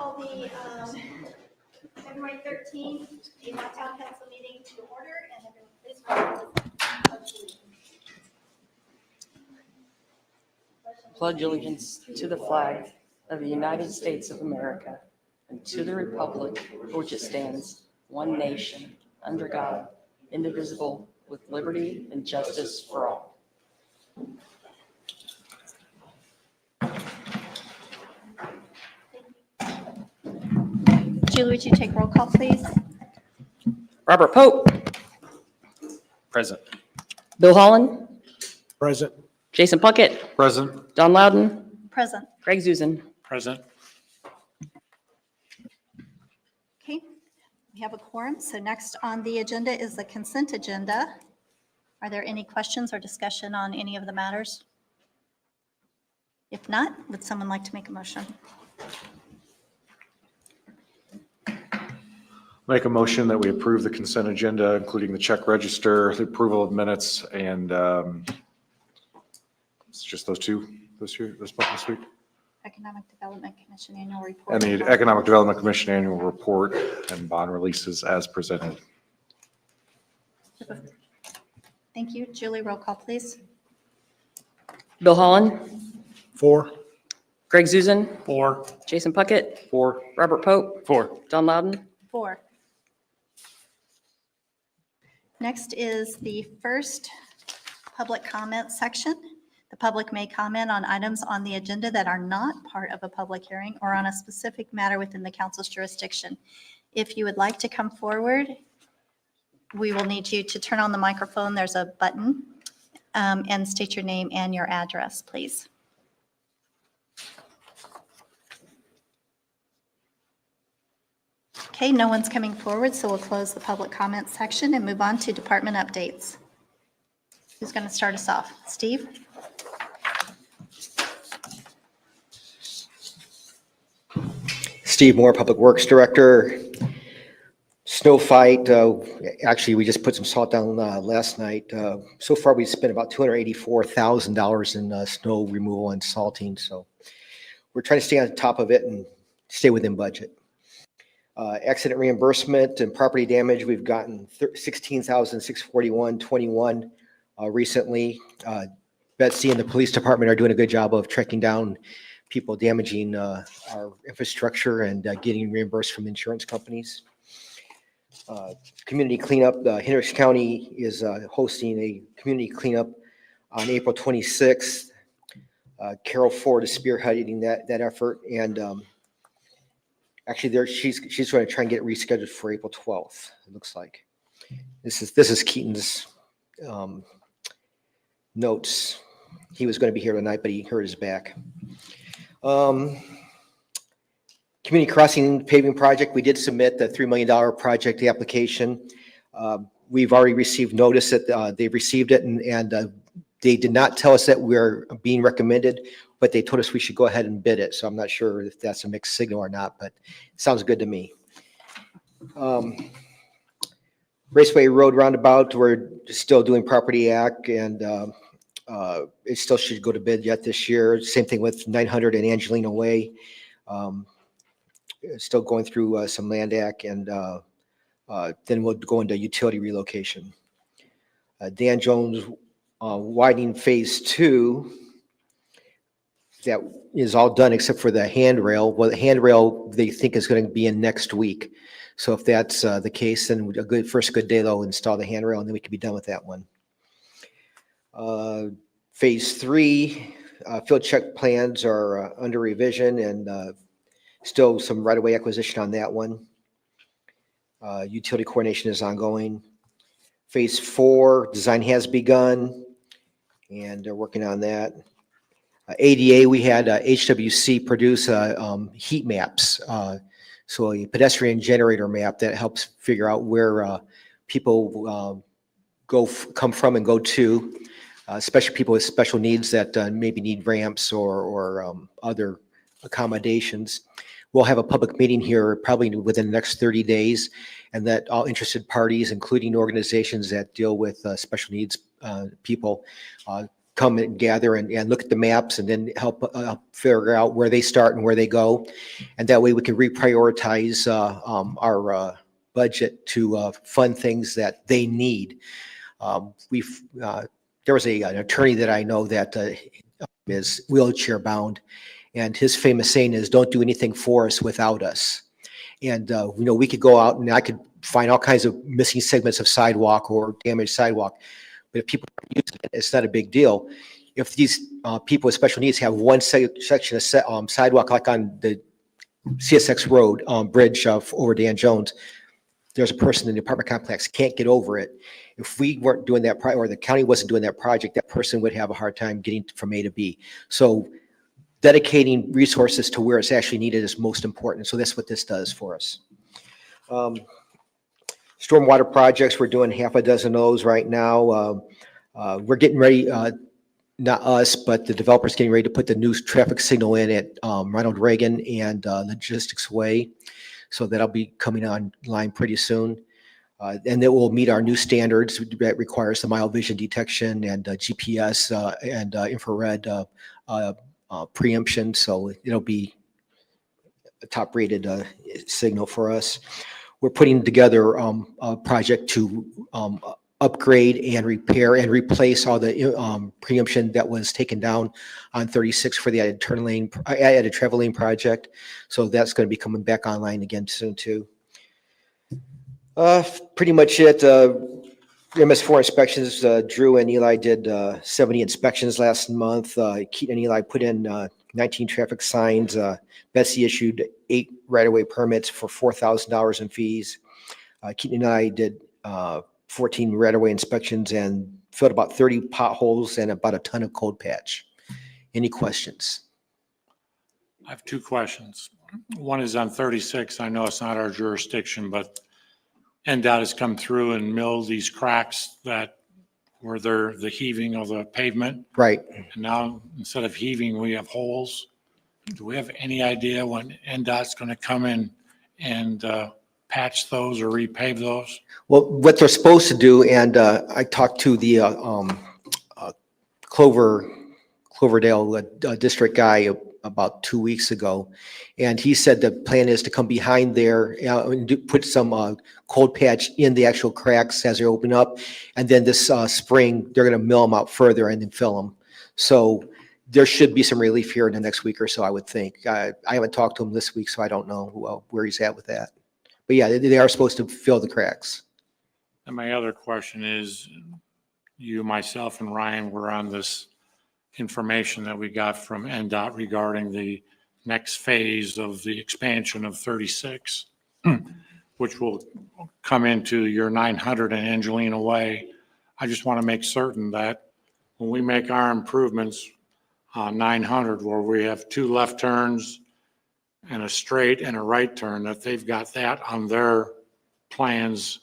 call the February 13th Avon Town Council meeting to order, and everyone please rise. Pledge allegiance to the flag of the United States of America and to the republic for which it stands, one nation, under God, indivisible, with liberty and justice for all. Julie, would you take roll call, please? Robert Pope. Present. Bill Holland. Present. Jason Puckett. Present. Don Loudon. Present. Greg Zuzen. Present. Okay, we have a quorum. So next on the agenda is the consent agenda. Are there any questions or discussion on any of the matters? If not, would someone like to make a motion? Make a motion that we approve the consent agenda, including the check register, the approval of minutes, and it's just those two this week. Economic Development Commission annual report. And the Economic Development Commission annual report and bond releases as presented. Thank you. Julie, roll call, please. Bill Holland. 4. Greg Zuzen. 4. Jason Puckett. 4. Robert Pope. 4. Don Loudon. 4. Next is the first public comment section. The public may comment on items on the agenda that are not part of a public hearing or on a specific matter within the council's jurisdiction. If you would like to come forward, we will need you to turn on the microphone. There's a button, and state your name and your address, please. Okay, no one's coming forward, so we'll close the public comment section and move on to department updates. Who's going to start us off? Steve? Steve Moore, Public Works Director. Snow fight, actually, we just put some salt down last night. So far, we spent about $284,000 in snow removal and salting, so we're trying to stay on top of it and stay within budget. Accident reimbursement and property damage, we've gotten $16,641.21 recently. Betsy and the police department are doing a good job of tracking down people damaging our infrastructure and getting reimbursed from insurance companies. Community cleanup, Hendricks County is hosting a community cleanup on April 26th. Carol Ford is spearheading that effort, and actually, she's going to try and get it rescheduled for April 12th. It looks like this is Keaton's notes. He was going to be here tonight, but he hurt his back. Community crossing paving project. We did submit the $3 million project application. We've already received notice that they've received it, and they did not tell us that we're being recommended, but they told us we should go ahead and bid it. So I'm not sure if that's a mixed signal or not, but it sounds good to me. Raceway Road Roundabout, we're still doing Property Act, and it still should go to bid yet this year. Same thing with 900 and Angelina Way. Still going through some land act, and then we'll go into utility relocation. Dan Jones widening phase 2. That is all done except for the handrail. Well, the handrail they think is going to be in next week. So if that's the case, then a good day they'll install the handrail, and then we can be done with that one. Phase 3 field check plans are under revision, and still some right-of-way acquisition on that one. Utility coordination is ongoing. Phase 4 design has begun, and they're working on that. ADA, we had HWC produce heat maps. So a pedestrian generator map that helps figure out where people come from and go to, especially people with special needs that maybe need ramps or other accommodations. We'll have a public meeting here probably within the next 30 days, and that all interested parties, including organizations that deal with special needs people, come and gather and look at the maps and then help figure out where they start and where they go. And that way we can reprioritize our budget to fund things that they need. There was an attorney that I know that is wheelchair bound, and his famous saying is, "Don't do anything for us without us." And we could go out and I could find all kinds of missing segments of sidewalk or damaged sidewalk, but if people aren't using it, it's not a big deal. If these people with special needs have one section of sidewalk, like on the CSX Road bridge over Dan Jones, there's a person in the apartment complex can't get over it. If we weren't doing that, or the county wasn't doing that project, that person would have a hard time getting from A to B. So dedicating resources to where it's actually needed is most important. So that's what this does for us. Stormwater projects, we're doing half a dozen of those right now. We're getting ready, not us, but the developer's getting ready to put the new traffic signal in at Ronald Reagan and Logistics Way. So that'll be coming online pretty soon. And it will meet our new standards that requires the mile vision detection and GPS and infrared preemption. So it'll be a top rated signal for us. We're putting together a project to upgrade and repair and replace all the preemption that was taken down on 36 for the added travel lane project. So that's going to be coming back online again soon too. Pretty much it. MS4 inspections, Drew and Eli did 70 inspections last month. Keaton and Eli put in 19 traffic signs. Betsy issued 8 right-of-way permits for $4,000 in fees. Keaton and I did 14 right-of-way inspections and filled about 30 potholes and about a ton of cold patch. Any questions? I have 2 questions. One is on 36. I know it's not our jurisdiction, but NDOT has come through and milled these cracks that were the heaving of the pavement. Right. And now instead of heaving, we have holes. Do we have any idea when NDOT's going to come in and patch those or repave those? Well, what they're supposed to do, and I talked to the Cloverdale district guy about 2 weeks ago, and he said the plan is to come behind there and put some cold patch in the actual cracks as they open up, and then this spring they're going to mill them out further and then fill them. So there should be some relief here in the next week or so, I would think. I haven't talked to him this week, so I don't know where he's at with that. But yeah, they are supposed to fill the cracks. And my other question is, you, myself, and Ryan were on this information that we got from NDOT regarding the next phase of the expansion of 36, which will come into your 900 and Angelina Way. I just want to make certain that when we make our improvements on 900, where we have 2 left turns and a straight and a right turn, that they've got that on their plans,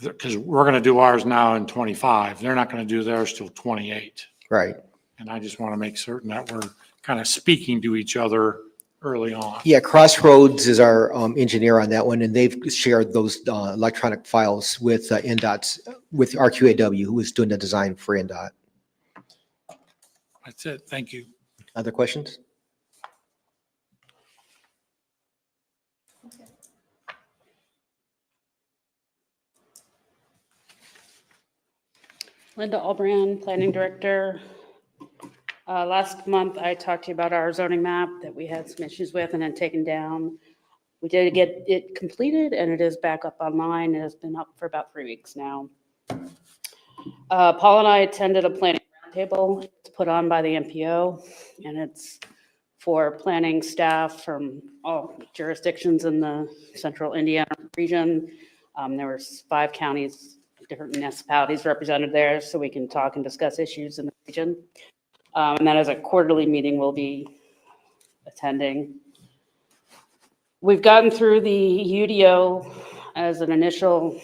because we're going to do ours now in 25. They're not going to do theirs till 28. Right. And I just want to make certain that we're kind of speaking to each other early on. Yeah, Crossroads is our engineer on that one, and they've shared those electronic files with NDOT's, with RQAW, who is doing the design for NDOT. That's it. Thank you. Other questions? Linda Albrand, Planning Director. Last month, I talked to you about our zoning map that we had some issues with and then taken down. We did get it completed and it is back up online. It has been up for about 3 weeks now. Paul and I attended a planning roundtable put on by the MPO, and it's for planning staff from all jurisdictions in the central Indiana region. There were 5 counties, different municipalities represented there, so we can talk and discuss issues in the region. And that is a quarterly meeting we'll be attending. We've gotten through the UDO as an initial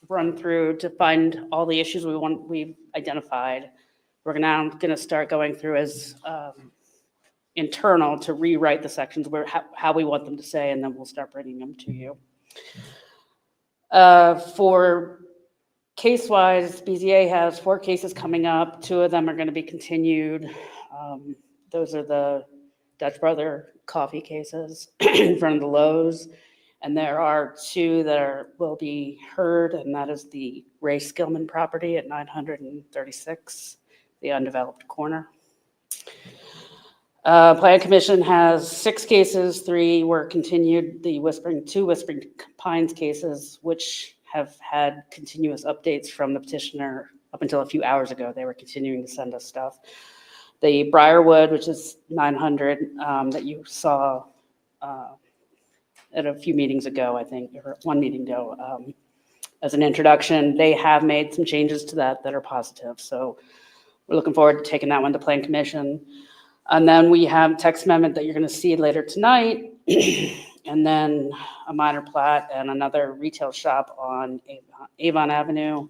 run through to find all the issues we've identified. We're now going to start going through as internal to rewrite the sections where how we want them to say, and then we'll start bringing them to you. For Case-wise, BZA has 4 cases coming up. 2 of them are going to be continued. Those are the Dutch Brother coffee cases in front of the Lowe's. And there are 2 that will be heard, and that is the Ray Skillman property at 936, the undeveloped corner. Plan Commission has 6 cases, 3 were continued. The 2 Whispering Pines cases, which have had continuous updates from the petitioner up until a few hours ago. They were continuing to send us stuff. The Briarwood, which is 900, that you saw at a few meetings ago, I think, or 1 meeting ago, as an introduction, they have made some changes to that are positive. So we're looking forward to taking that one to Plan Commission. And then we have text amendment that you're going to see later tonight, and then a minor plat and another retail shop on Avon Avenue.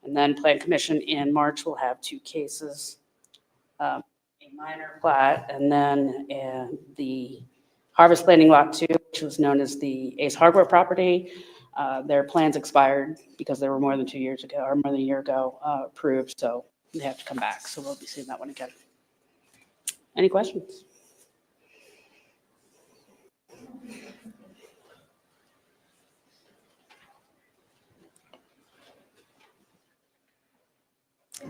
And then Plan Commission in March will have 2 cases, a minor plat, and then the Harvest Landing Lot 2, which was known as the Ace Hardware property. Their plans expired because they were more than 2 years ago, or more than a year ago, approved, so they have to come back. So we'll be seeing that one again. Any questions?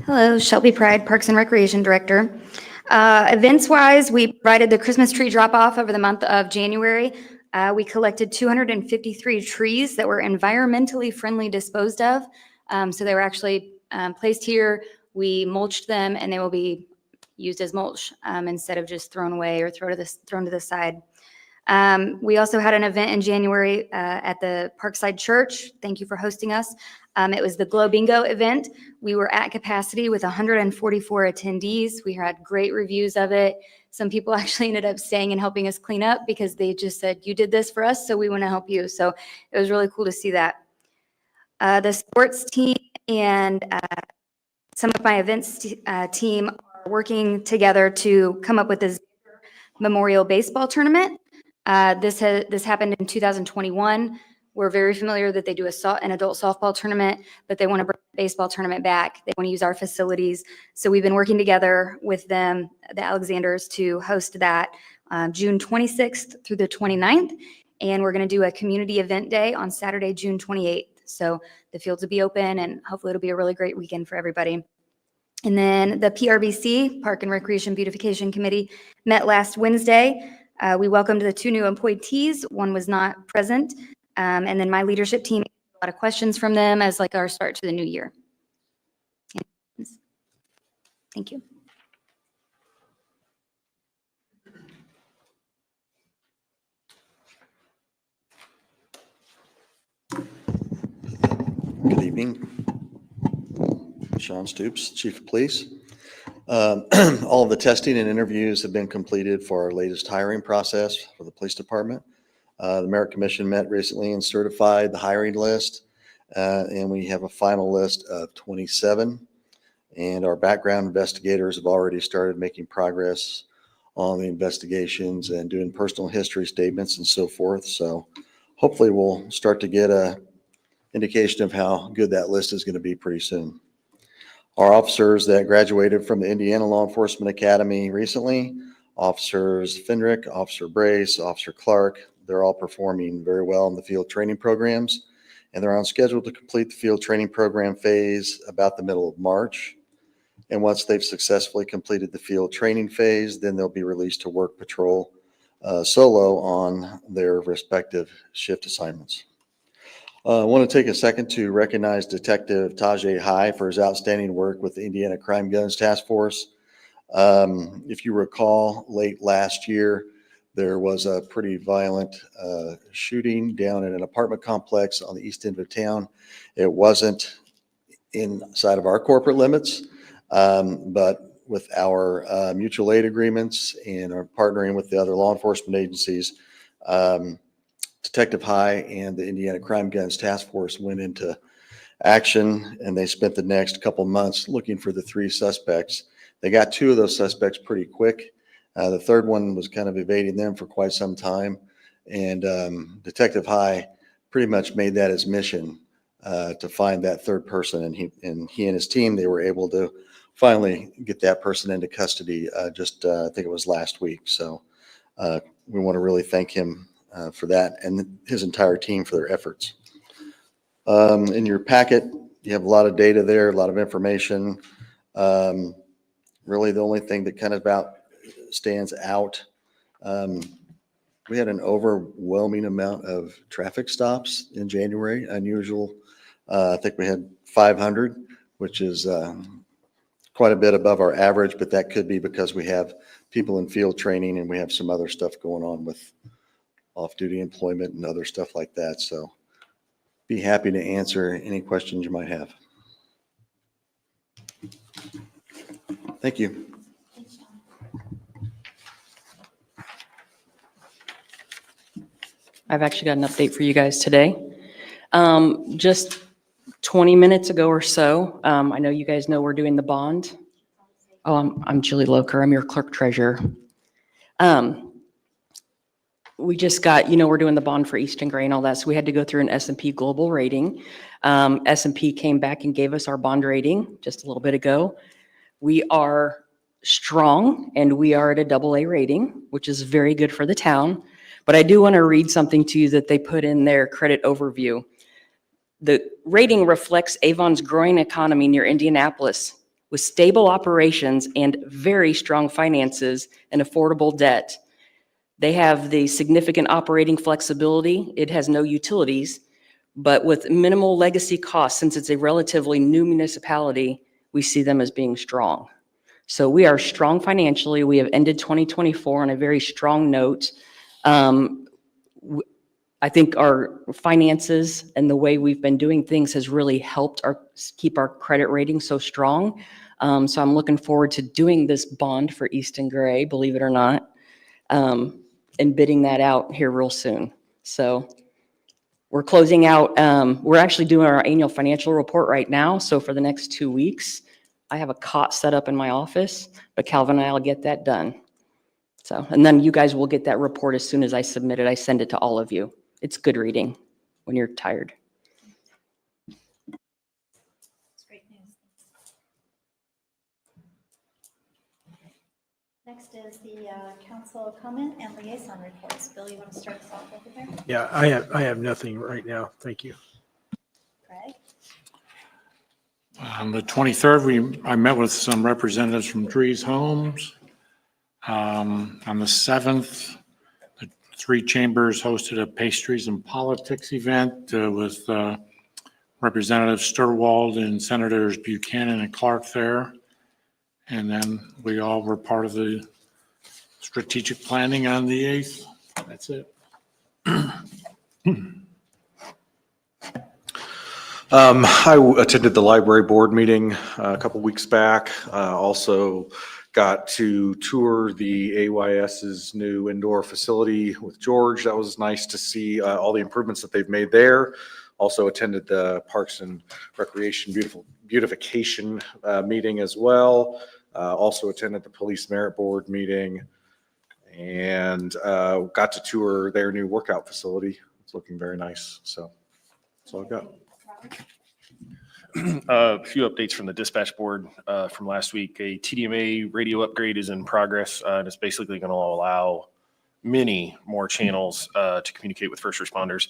Hello, Shelby Pride, Parks and Recreation Director. Events-wise, we provided the Christmas tree drop-off over the month of January. We collected 253 trees that were environmentally friendly disposed of. So they were actually placed here. We mulched them, and they will be used as mulch instead of just thrown away or thrown to the side. We also had an event in January at the Parkside Church. Thank you for hosting us. It was the Glow Bingo event. We were at capacity with 144 attendees. We had great reviews of it. Some people actually ended up staying and helping us clean up because they just said, you did this for us, so we want to help you. So it was really cool to see that. The sports team and some of my events team are working together to come up with this Memorial Baseball Tournament. This happened in 2021. We're very familiar that they do an adult softball tournament, but they want to bring the baseball tournament back. They want to use our facilities. So we've been working together with them, the Alexanders, to host that June 26th through the 29th. And we're going to do a community event day on Saturday, June 28th. So the fields will be open, and hopefully it'll be a really great weekend for everybody. And then the PRBC, Park and Recreation Beautification Committee, met last Wednesday. We welcomed the 2 new appointees. One was not present. And then my leadership team, a lot of questions from them as like our start to the new year. Thank you. Good evening. Sean Stoops, Chief of Police. All of the testing and interviews have been completed for our latest hiring process for the police department. The Merit Commission met recently and certified the hiring list, and we have a final list of 27. And our background investigators have already started making progress on the investigations and doing personal history statements and so forth. So hopefully we'll start to get a indication of how good that list is going to be pretty soon. Our officers that graduated from the Indiana Law Enforcement Academy recently, Officers Fendrick, Officer Brace, Officer Clark, they're all performing very well in the field training programs, and they're on schedule to complete the field training program phase about the middle of March. And once they've successfully completed the field training phase, then they'll be released to work patrol solo on their respective shift assignments. I want to take a second to recognize Detective Tajay High for his outstanding work with the Indiana Crime Guns Task Force. If you recall, late last year, there was a pretty violent shooting down in an apartment complex on the east end of town. It wasn't inside of our corporate limits, but with our mutual aid agreements and our partnering with the other law enforcement agencies, Detective High and the Indiana Crime Guns Task Force went into action, and they spent the next couple months looking for the 3 suspects. They got 2 of those suspects pretty quick. The third one was kind of evading them for quite some time, and Detective High pretty much made that his mission to find that third person. And he and his team, they were able to finally get that person into custody I think it was last week. So we want to really thank him for that and his entire team for their efforts. In your packet, you have a lot of data there, a lot of information. Really, the only thing that kind of stands out, we had an overwhelming amount of traffic stops in January, unusual. I think we had 500, which is quite a bit above our average, but that could be because we have people in field training and we have some other stuff going on with off-duty employment and other stuff like that. So be happy to answer any questions you might have. Thank you. I've actually got an update for you guys today. Just 20 minutes ago or so, I know you guys know we're doing the bond. Oh, I'm Julie Loker. I'm your clerk treasurer. We just got, we're doing the bond for Easton Gray and all that, so we had to go through an S&P global rating. S&P came back and gave us our bond rating just a little bit ago. We are strong, and we are at a AA rating, which is very good for the town. But I do want to read something to you that they put in their credit overview. The rating reflects Avon's growing economy near Indianapolis with stable operations and very strong finances and affordable debt. They have the significant operating flexibility. It has no utilities, but with minimal legacy costs, since it's a relatively new municipality, we see them as being strong. So we are strong financially. We have ended 2024 on a very strong note. I think our finances and the way we've been doing things has really helped keep our credit rating so strong. So I'm looking forward to doing this bond for Easton Gray, believe it or not, and bidding that out here real soon. So we're closing out. We're actually doing our annual financial report right now. So for the next 2 weeks, I have a cot set up in my office, but Calvin and I will get that done. So, and then you guys will get that report as soon as I submit it. I send it to all of you. It's good reading when you're tired. That's great news. Next is the council comment and liaison reports. Bill, you want to start us off over there? Yeah, I have nothing right now. Thank you. Greg? On the 23rd, I met with some representatives from Drees Homes. On the 7th, the three chambers hosted a pastries and politics event with Representative Sturwald and Senators Buchanan and Clark there. And then we all were part of the strategic planning on the 8th. That's it. I attended the library board meeting a couple weeks back. Also got to tour the AYS's new indoor facility with George. That was nice to see all the improvements that they've made there. Also attended the Parks and Recreation beautification meeting as well. Also attended the Police Merit Board meeting and got to tour their new workout facility. It's looking very nice. So that's all I've got. A few updates from the dispatch board from last week. A TDMA radio upgrade is in progress, and it's basically going to allow many more channels to communicate with first responders.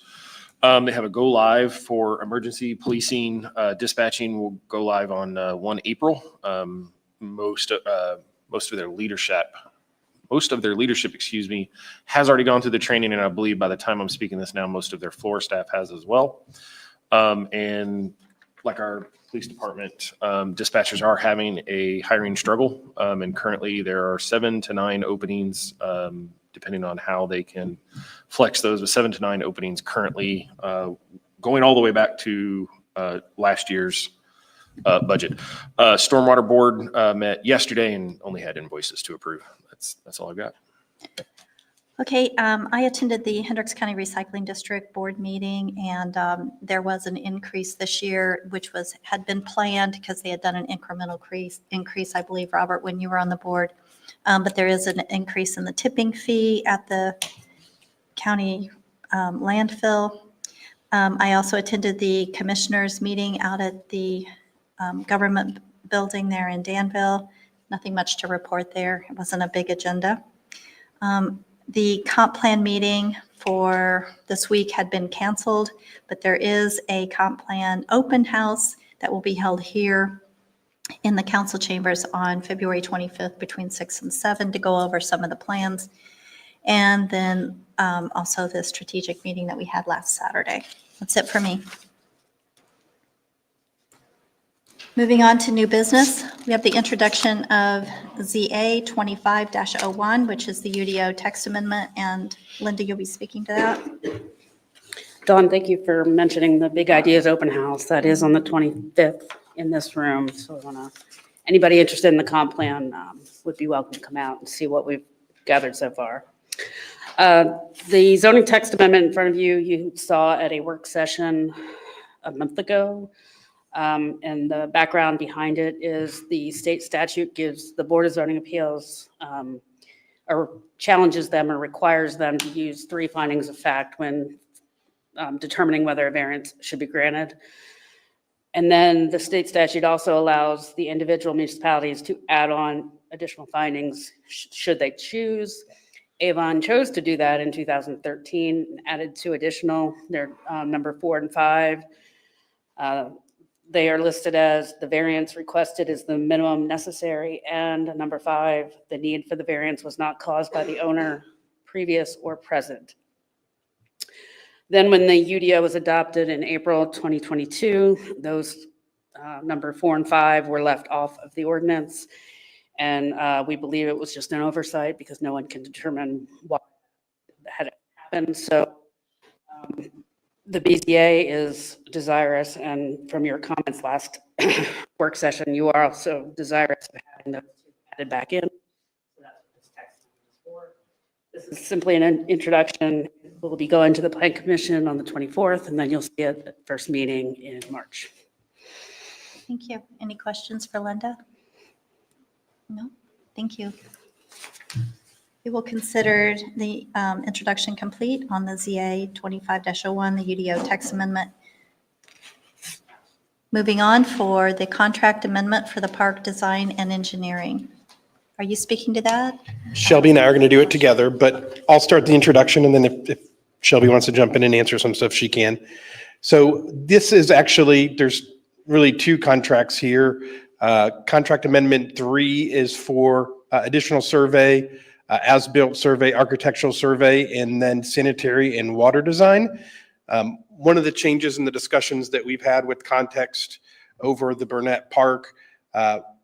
They have a go live for emergency policing. Dispatching will go live on 1 April. Most of their leadership, has already gone through the training, and I believe by the time I'm speaking this now, most of their floor staff has as well. And like our police department, dispatchers are having a hiring struggle, and currently there are 7 to 9 openings, depending on how they can flex those, but 7 to 9 openings currently, going all the way back to last year's budget. Stormwater board met yesterday and only had invoices to approve. That's all I've got. Okay, I attended the Hendricks County Recycling District Board meeting, and there was an increase this year, which had been planned because they had done an incremental increase, I believe, Robert, when you were on the board. But there is an increase in the tipping fee at the county landfill. I also attended the commissioners meeting out at the government building there in Danville. Nothing much to report there. It wasn't a big agenda. The comp plan meeting for this week had been canceled, but there is a comp plan open house that will be held here in the council chambers on February 25th between 6 and 7 to go over some of the plans. And then also the strategic meeting that we had last Saturday. That's it for me. Moving on to new business, we have the introduction of ZA 25-01, which is the UDO text amendment. And Linda, you'll be speaking to that. Dawn, thank you for mentioning the Big Ideas Open House. That is on the 25th in this room. So anybody interested in the comp plan would be welcome to come out and see what we've gathered so far. The zoning text amendment in front of you, you saw at a work session a month ago. And the background behind it is the state statute gives the Board of Zoning Appeals or challenges them or requires them to use 3 findings of fact when determining whether a variance should be granted. And then the state statute also allows the individual municipalities to add on additional findings should they choose. Avon chose to do that in 2013 and added 2 additional. They're number 4 and 5. They are listed as the variance requested is the minimum necessary, and number 5, the need for the variance was not caused by the owner, previous or present. Then when the UDO was adopted in April 2022, those number 4 and 5 were left off of the ordinance. And we believe it was just an oversight because no one can determine what had happened. So the BZA is desirous, and from your comments last work session, you are also desirous of having those added back in. So that's what this text is for. This is simply an introduction. We'll be going to the Plan Commission on the 24th, and then you'll see it at first meeting in March. Thank you. Any questions for Linda? No? Thank you. We will consider the introduction complete on the ZA 25-01, the UDO text amendment. Moving on for the contract amendment for the park design and engineering. Are you speaking to that? Shelby and I are going to do it together, but I'll start the introduction, and then if Shelby wants to jump in and answer some stuff, she can. So this is actually, there's really 2 contracts here. Contract Amendment 3 is for additional survey, as-built survey, architectural survey, and then sanitary and water design. One of the changes in the discussions that we've had with Context over the Burnett Park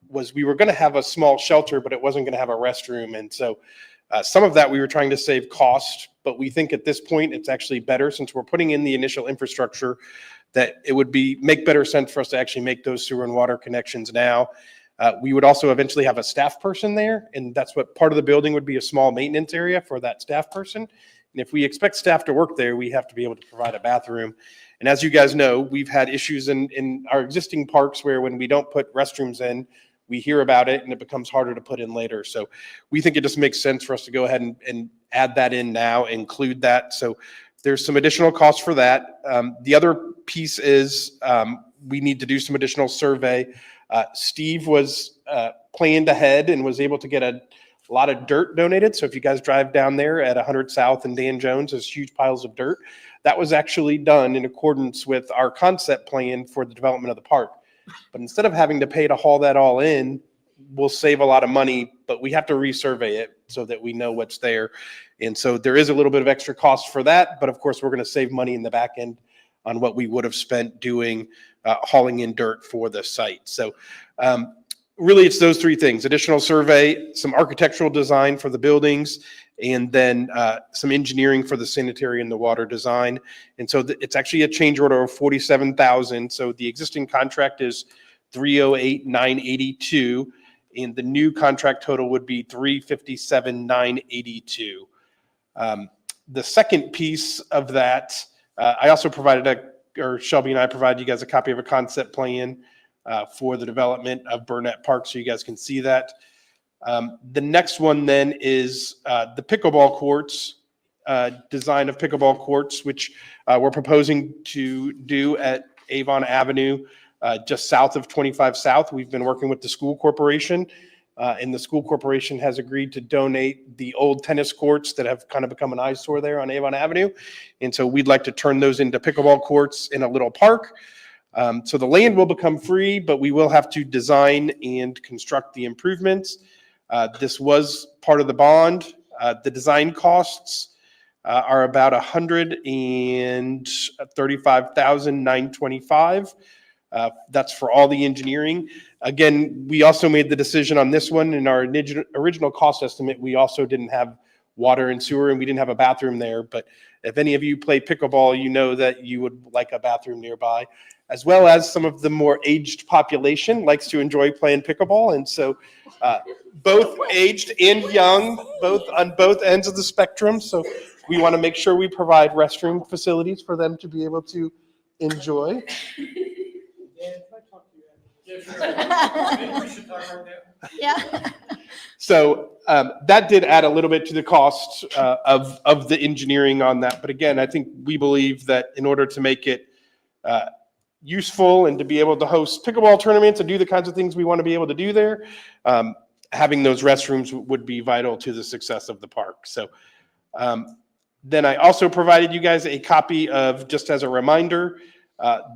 was we were going to have a small shelter, but it wasn't going to have a restroom. And so some of that we were trying to save cost, but we think at this point it's actually better since we're putting in the initial infrastructure that it would make better sense for us to actually make those sewer and water connections now. We would also eventually have a staff person there, and that's what part of the building would be, a small maintenance area for that staff person. And if we expect staff to work there, we have to be able to provide a bathroom. And as you guys know, we've had issues in our existing parks where when we don't put restrooms in, we hear about it and it becomes harder to put in later. So we think it just makes sense for us to go ahead and add that in now, include that. So there's some additional costs for that. The other piece is we need to do some additional survey. Steve was planned ahead and was able to get a lot of dirt donated. So if you guys drive down there at 100 South and Dan Jones, there's huge piles of dirt. That was actually done in accordance with our concept plan for the development of the park. But instead of having to pay to haul that all in, we'll save a lot of money, but we have to resurvey it so that we know what's there. And so there is a little bit of extra cost for that, but of course we're going to save money in the back end on what we would have spent doing hauling in dirt for the site. So really it's those 3 things: additional survey, some architectural design for the buildings, and then some engineering for the sanitary and the water design. And so it's actually a change order of $47,000. So the existing contract is $308,982, and the new contract total would be $357,982. The second piece of that, I also provided Shelby and I provided you guys a copy of a concept plan for the development of Burnett Park, so you guys can see that. The next one then is the pickleball courts. design of pickleball courts, which we're proposing to do at Avon Avenue, just south of 25 South. We've been working with the school corporation, and the school corporation has agreed to donate the old tennis courts that have kind of become an eyesore there on Avon Avenue. And so we'd like to turn those into pickleball courts in a little park. So the land will become free, but we will have to design and construct the improvements. This was part of the bond. The design costs are about $135,925. That's for all the engineering. Again, we also made the decision on this one. In our original cost estimate, we also didn't have water and sewer, and we didn't have a bathroom there. But if any of you play pickleball, you know that you would like a bathroom nearby, as well as some of the more aged population likes to enjoy playing pickleball. And so both aged and young, both on both ends of the spectrum. So we want to make sure we provide restroom facilities for them to be able to enjoy. Yeah. So that did add a little bit to the cost of the engineering on that. But again, I think we believe that in order to make it useful and to be able to host pickleball tournaments and do the kinds of things we want to be able to do there, having those restrooms would be vital to the success of the park. So then I also provided you guys a copy of, just as a reminder,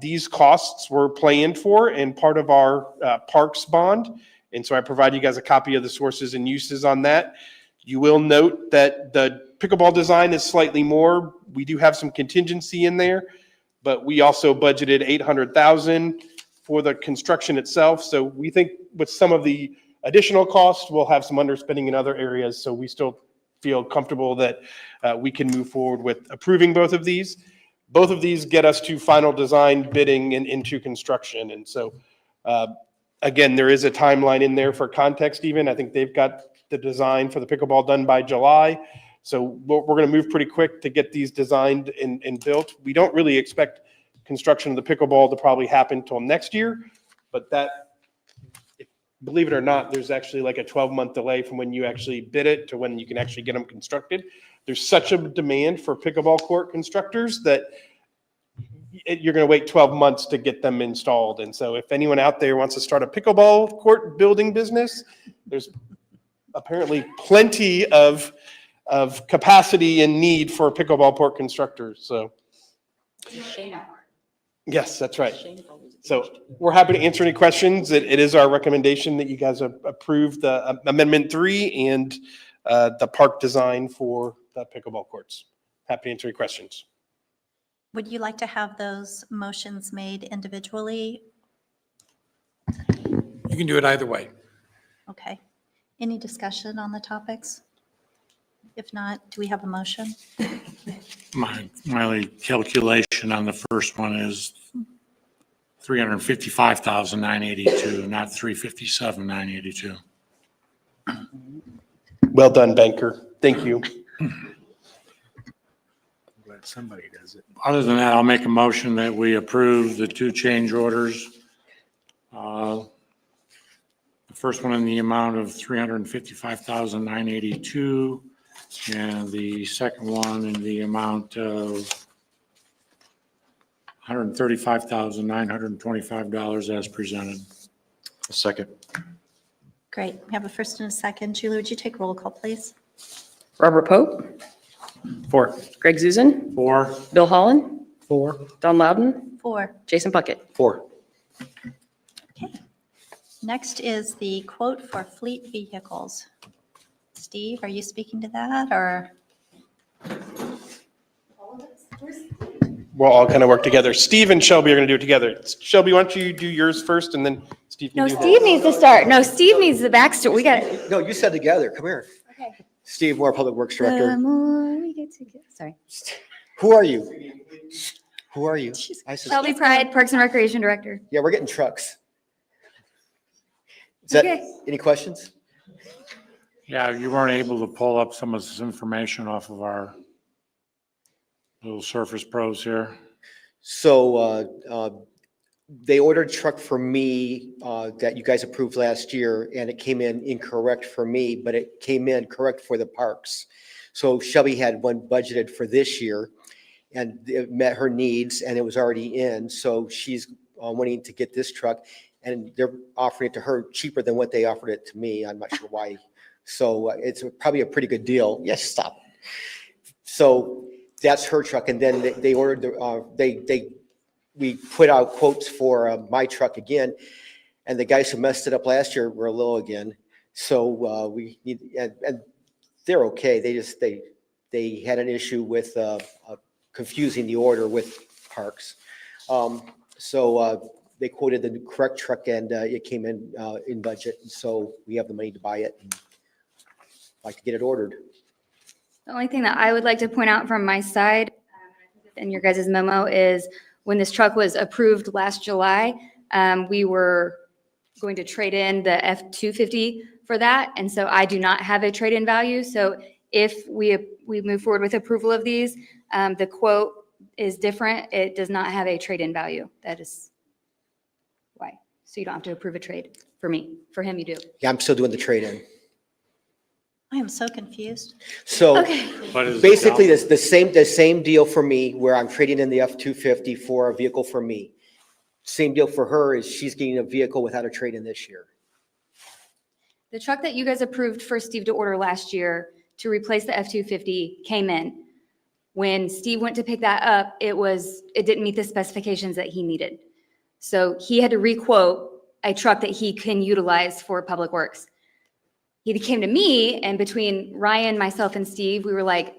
these costs were planned for and part of our parks bond. And so I provide you guys a copy of the sources and uses on that. You will note that the pickleball design is slightly more. We do have some contingency in there, but we also budgeted $800,000 for the construction itself. So we think with some of the additional costs, we'll have some underspending in other areas. So we still feel comfortable that we can move forward with approving both of these. Both of these get us to final design, bidding, and into construction. And so, again, there is a timeline in there for context even. I think they've got the design for the pickleball done by July. So we're going to move pretty quick to get these designed and built. We don't really expect construction of the pickleball to probably happen until next year, but that, believe it or not, there's actually like a 12-month delay from when you actually bid it to when you can actually get them constructed. There's such a demand for pickleball court constructors that you're going to wait 12 months to get them installed. And so if anyone out there wants to start a pickleball court building business, there's apparently plenty of capacity and need for pickleball court constructors. So yes, that's right. So we're happy to answer any questions. It is our recommendation that you guys approve the Amendment 3 and the park design for the pickleball courts. Happy to answer any questions. Would you like to have those motions made individually? You can do it either way. Okay. Any discussion on the topics? If not, do we have a motion? My calculation on the first one is $355,982, not $357,982. Well done, banker. Thank you. Glad somebody does it. Other than that, I'll make a motion that we approve the two change orders. The first one in the amount of $355,982, and the second one in the amount of $135,925 as presented. A second. Great. We have a first and a second. Julie, would you take roll call, please? Robert Pope, 4. Greg Zuzen, 4. Bill Holland, 4. Don Loudon, 4. Jason Puckett. 4. Okay. Next is the quote for fleet vehicles. Steve, are you speaking to that, or? We'll all kind of work together. Steve and Shelby are going to do it together. Shelby, why don't you do yours first, and then Steve can No, do his. Steve needs to start. No, Steve needs the backstory. We got it. No, you said together. Come here. Okay. Steve Moore, Public Works The Director. more we get together. Sorry. Who are you? Who are you? I said, Shelby Pride, Parks and Recreation Director. yeah, we're getting trucks. Is that, Okay. any questions? Yeah, you weren't able to pull up some of this information off of our little Surface Pros here. So they ordered a truck for me that you guys approved last year, and it came in incorrect for me, but it came in correct for the parks. So Shelby had one budgeted for this year, and it met her needs, and it was already in. So she's wanting to get this truck, and they're offering it to her cheaper than what they offered it to me. I'm not sure why. So it's probably a pretty good deal. Yes, stop. So that's her truck, and then they ordered we put out quotes for my truck again, and the guys who messed it up last year were low again. So we need, and they're okay. They had an issue with confusing the order with Parks. So they quoted the correct truck, and it came in budget. So we have the money to buy it and like to get it ordered. The only thing that I would like to point out from my side in your guys' memo is when this truck was approved last July, we were going to trade in the F-250 for that. And so I do not have a trade-in value. So if we move forward with approval of these, the quote is different. It does not have a trade-in value. That is why. So you don't have to approve a trade for me. For him, you do. Yeah, I'm still doing the trade-in. I am so confused. So Okay. What is basically, the same deal for me, where I'm trading in the F-250 for a vehicle for me. Same deal for her, is she's getting a vehicle without a trade-in this year. The truck that you guys approved for Steve to order last year to replace the F-250 came in. When Steve went to pick that up, it didn't meet the specifications that he needed. So he had to re-quote a truck that he can utilize for Public Works. He came to me, and between Ryan, myself, and Steve, we were like,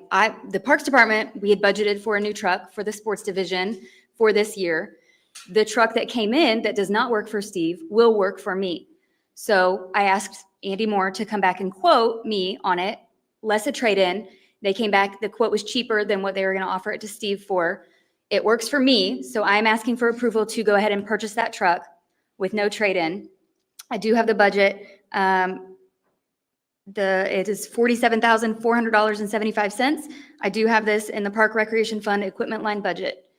the Parks Department, we had budgeted for a new truck for the sports division for this year. The truck that came in that does not work for Steve will work for me. So I asked Andy Moore to come back and quote me on it, less a trade-in. They came back, the quote was cheaper than what they were going to offer it to Steve for. It works for me, so I'm asking for approval to go ahead and purchase that truck with no trade-in. I do have the budget. It is $47,400.75. I do have this in the Park Recreation Fund equipment line budget.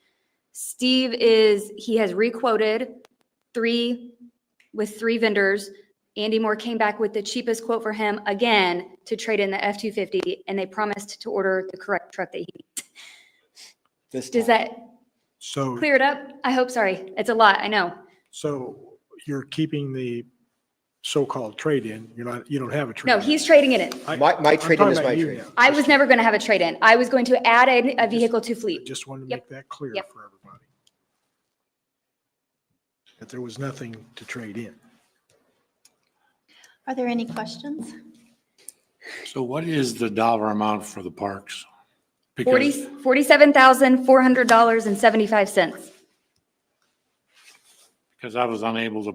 Steve he has requoted with three vendors. Andy Moore came back with the cheapest quote for him again to trade in the F-250, and they promised to order the correct truck that he needs. Does that So, clear it up? I hope. Sorry. It's a lot. I know. so you're keeping the so-called trade-in. You don't have a trade-in. No, he's trading it in. My trade-in is my trade-in. I was never going to have a trade-in. I was going to add a vehicle to fleet. Just wanted to Yep. make that clear Yep. for everybody. That there was nothing to trade in. Are there any questions? So what is the dollar amount for the parks? Because $47,400.75. because I was unable to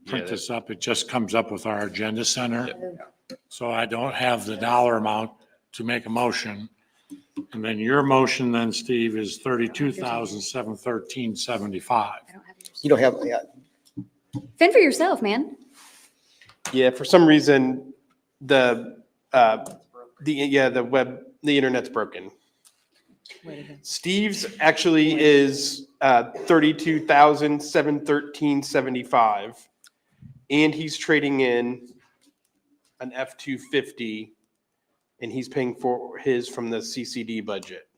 print this up, it just comes up with our agenda center. So I don't have the dollar amount to make a motion. And then your motion then, Steve, is $32,713.75. You don't have, yeah. Fend for yourself, man. Yeah, for some reason, the internet's broken. Steve's actually is $32,713.75, and he's trading in an F-250, and he's paying for his from the CCD budget.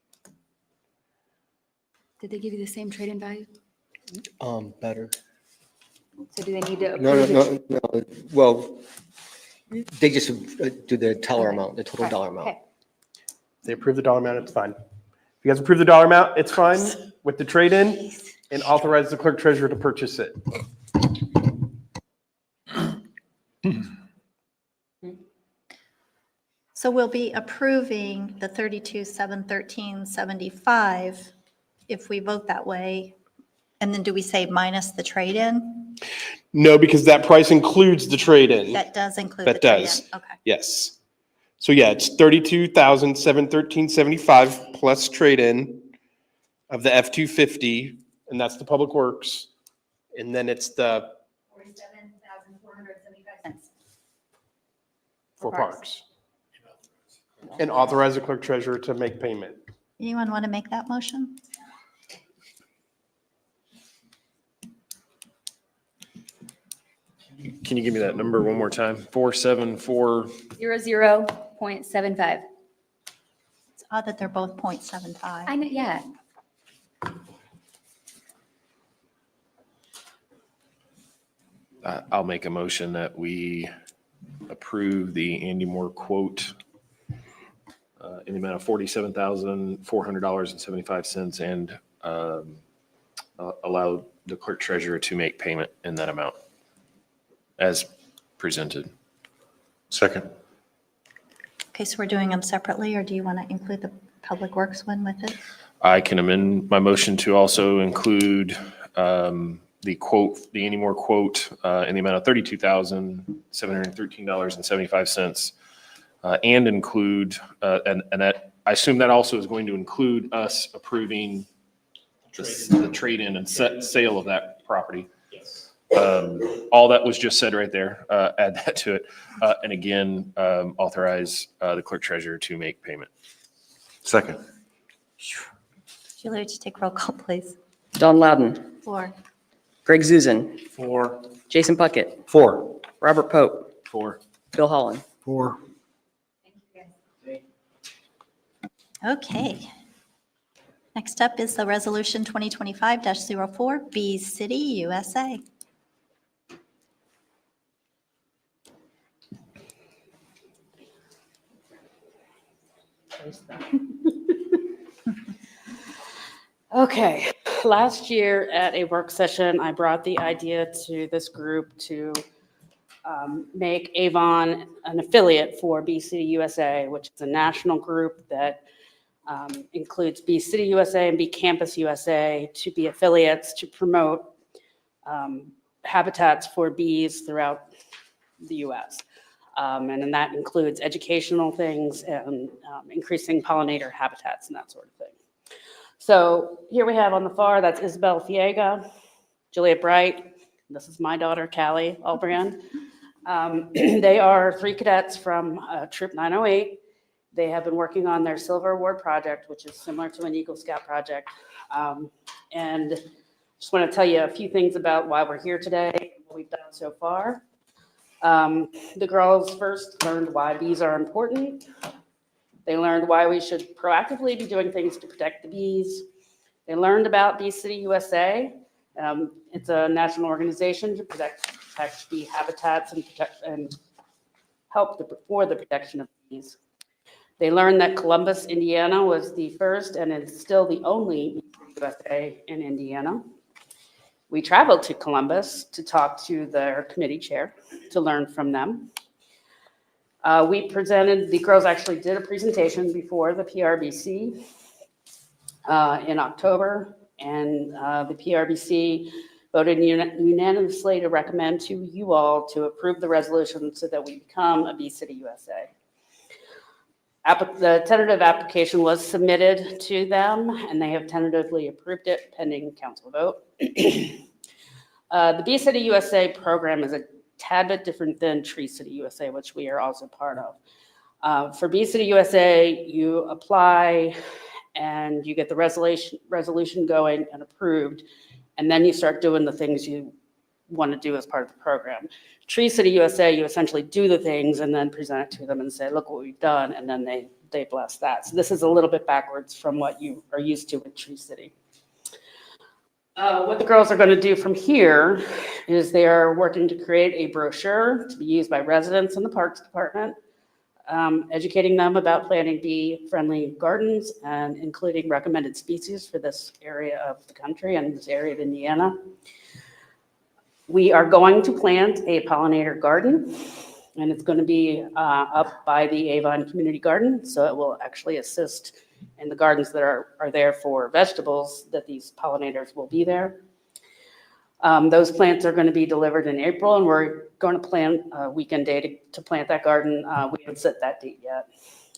Did they give you the same trade-in value? Better. So do they need to No. approve it? No. Well, they just do the dollar amount, the total Okay, dollar amount. okay. If they approve the dollar amount, it's fine. If you guys approve the dollar amount, it's fine with the trade-in, and authorize the clerk treasurer to purchase it. So we'll be approving the 32,713.75 if we vote that way. And then do we say minus the trade-in? No, because that price includes the trade-in. That does include the That trade-in. does. Okay. Yes. So yeah, it's $32,713.75 plus trade-in of the F-250, and that's the Public Works. And then it's the $47,475. for Parks. And authorize the clerk treasurer to make payment. Anyone want to make that motion? Can you give me that number one more time? 474. 00.75. odd that they're both 0.75. I know, yeah. I'll make a motion that we approve the Andy Moore quote in the amount of $47,400.75 and allow the clerk treasurer to make payment in that amount as presented. Second. Okay, so we're doing them separately, or do you want to include the Public Works one with it? I can amend my motion to also include the quote, the Andy Moore quote in the amount of $32,713.75 and include, and that, I assume that also is going to include us approving the trade-in and sale of that property. Yes. All that was just said right there, add that to it. And again, authorize the clerk treasurer to make payment. Second. Julie, would you take roll call, please? Don Loudon, 4. Greg Zuzen, 4. Jason Puckett, 4. Robert Pope, 4. Bill Holland. 4. Okay. Next up is the Resolution 2025-04, Bee City, USA. Okay, last year at a work session, I brought the idea to this group to make Avon an affiliate for Bee City USA, which is a national group that includes Bee City USA and Bee Campus USA to be affiliates to promote habitats for bees throughout the US. And then that includes educational things and increasing pollinator habitats and that sort of thing. So here we have on the far, that's Isabel Fiega, Juliet Bright. This is my daughter, Callie Albrand. They are 3 cadets from Troop 908. They have been working on their Silver Award project, which is similar to an Eagle Scout project. And just want to tell you a few things about why we're here today, what we've done so far. The girls first learned why bees are important. They learned why we should proactively be doing things to protect the bees. They learned about Bee City USA. It's a national organization to protect bee habitats and help for the protection of bees. They learned that Columbus, Indiana was the first and is still the only USA in Indiana. We traveled to Columbus to talk to their committee chair to learn from them. The girls actually did a presentation before the PRBC in October, and the PRBC voted unanimously to recommend to you all to approve the resolution so that we become a Bee City USA. The tentative application was submitted to them, and they have tentatively approved it pending council vote. The Bee City USA program is a tad bit different than Tree City USA, which we are also part of. For Bee City USA, you apply and you get the resolution going and approved, and then you start doing the things you want to do as part of the program. Tree City USA, you essentially do the things and then present it to them and say, look what we've done, and then they bless that. So this is a little bit backwards from what you are used to with Tree City. What the girls are going to do from here is they are working to create a brochure to be used by residents in the Parks Department, educating them about planting bee-friendly gardens and including recommended species for this area of the country and this area of Indiana. We are going to plant a pollinator garden, and it's going to be up by the Avon Community Garden, so it will actually assist in the gardens that are there for vegetables, that these pollinators will be there. Those plants are going to be delivered in April, and we're going to plan a weekend day to plant that garden. We haven't set that date yet.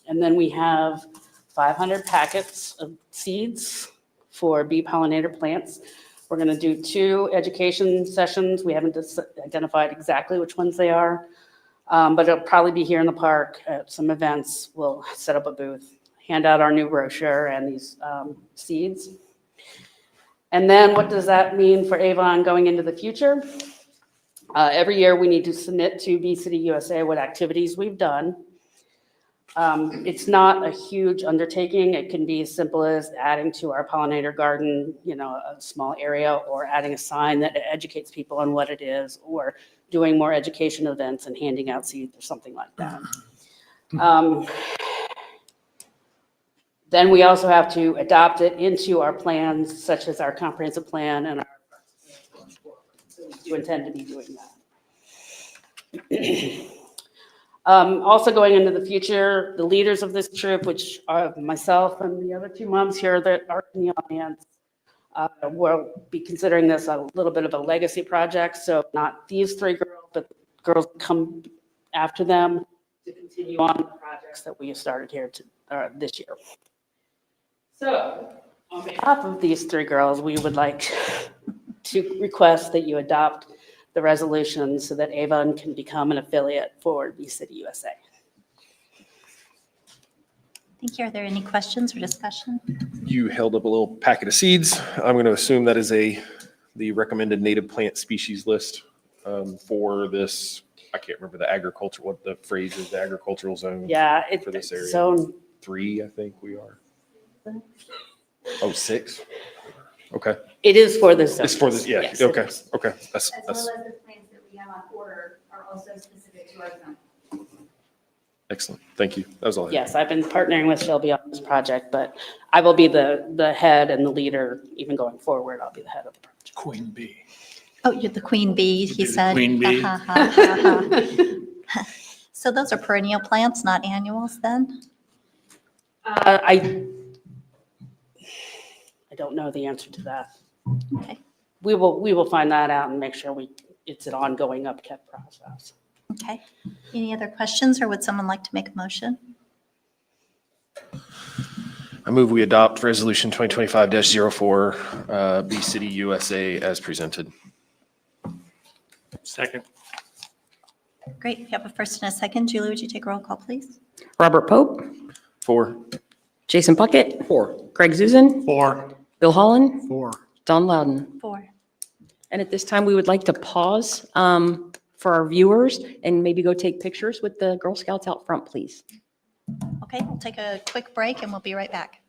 And then we have 500 packets of seeds for bee pollinator plants. We're going to do 2 education sessions. We haven't identified exactly which ones they are, but it'll probably be here in the park at some events. We'll set up a booth, hand out our new brochure and these seeds. And then what does that mean for Avon going into the future? Every year we need to submit to Bee City USA what activities we've done. It's not a huge undertaking. It can be as simple as adding to our pollinator garden, a small area, or adding a sign that educates people on what it is, or doing more education events and handing out seeds or something like that. Then we also have to adopt it into our plans, such as our comprehensive plan and our. So we do intend to be doing that. Also going into the future, the leaders of this troop, which are myself and the other two moms here that are in the audience, will be considering this a little bit of a legacy project. So not these three girls, but girls come after them to continue on the projects that we have started here this year. So on behalf of these three girls, we would like to request that you adopt the resolution so that Avon can become an affiliate for Bee City USA. Thank you. Are there any questions or discussion? You held up a little packet of seeds. I'm going to assume that is the recommended native plant species list for this. I can't remember the agriculture, what the phrase is, the agricultural zone. Yeah, For this area. Zone 3, I think we are. Oh, 6? Okay. It is for this. It's for this, yeah, Yes, it okay, is. okay. As well as the plans that we have on order are also specific to our zone. Excellent, thank you. That was all I had. Yes, I've been partnering with Shelby on this project, but I will be the head and the leader, even going forward. I'll be the head of the project. Queen bee. Oh, you're the queen bee, he the said. queen bee. Ha, ha, ha, ha. So those are perennial plants, not annuals then? I don't know the answer to that. Okay, We will find that out and make sure it's an ongoing upkept process. okay. Any other questions, or would someone like to make a motion? I move we adopt resolution 2025-04, Bee City USA as presented. Second. Great, we have a first and a second. Julie, would you take a roll call, please? Robert Pope, 4. Jason Puckett, 4. Greg Zuzen, 4. Bill Holland, 4. Don Loudon. 4. And at this time, we would like to pause for our viewers and maybe go take pictures with the Girl Scouts out front, please. Okay, we'll take a quick break and we'll be right back.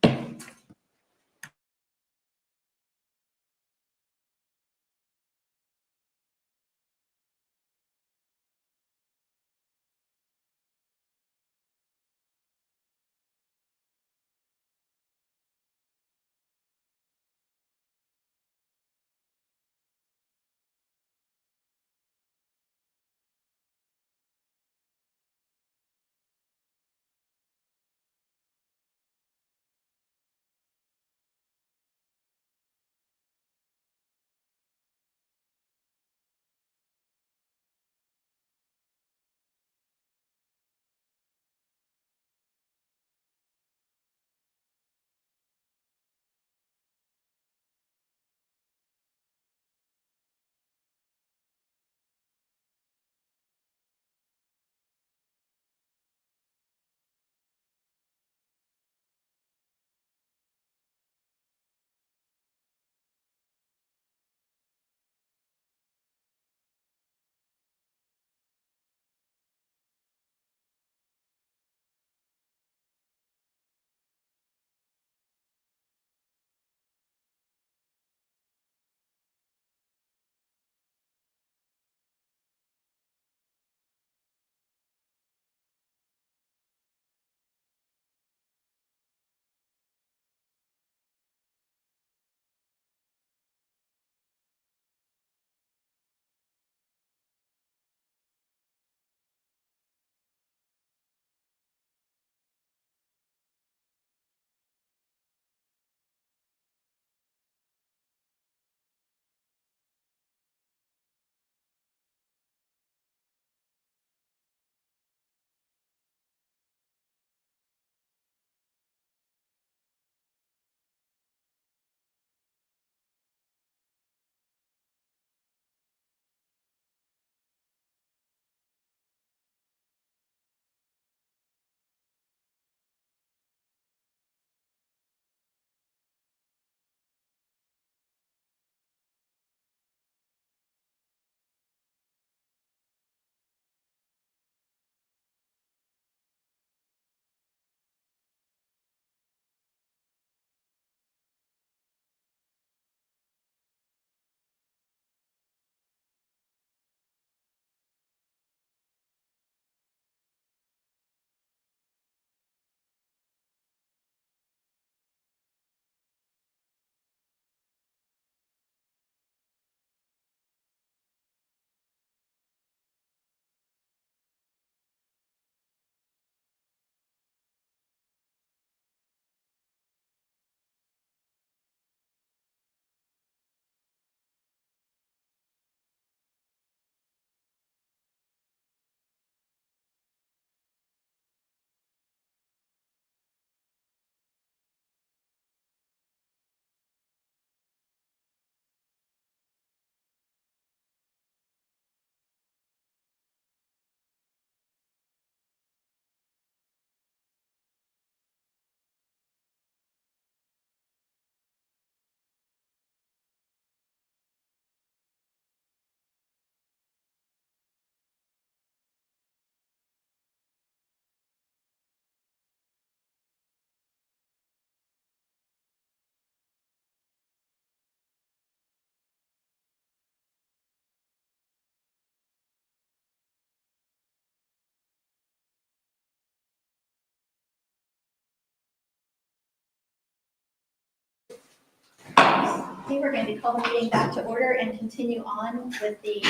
Okay, we're going to call the meeting back to order and continue on with the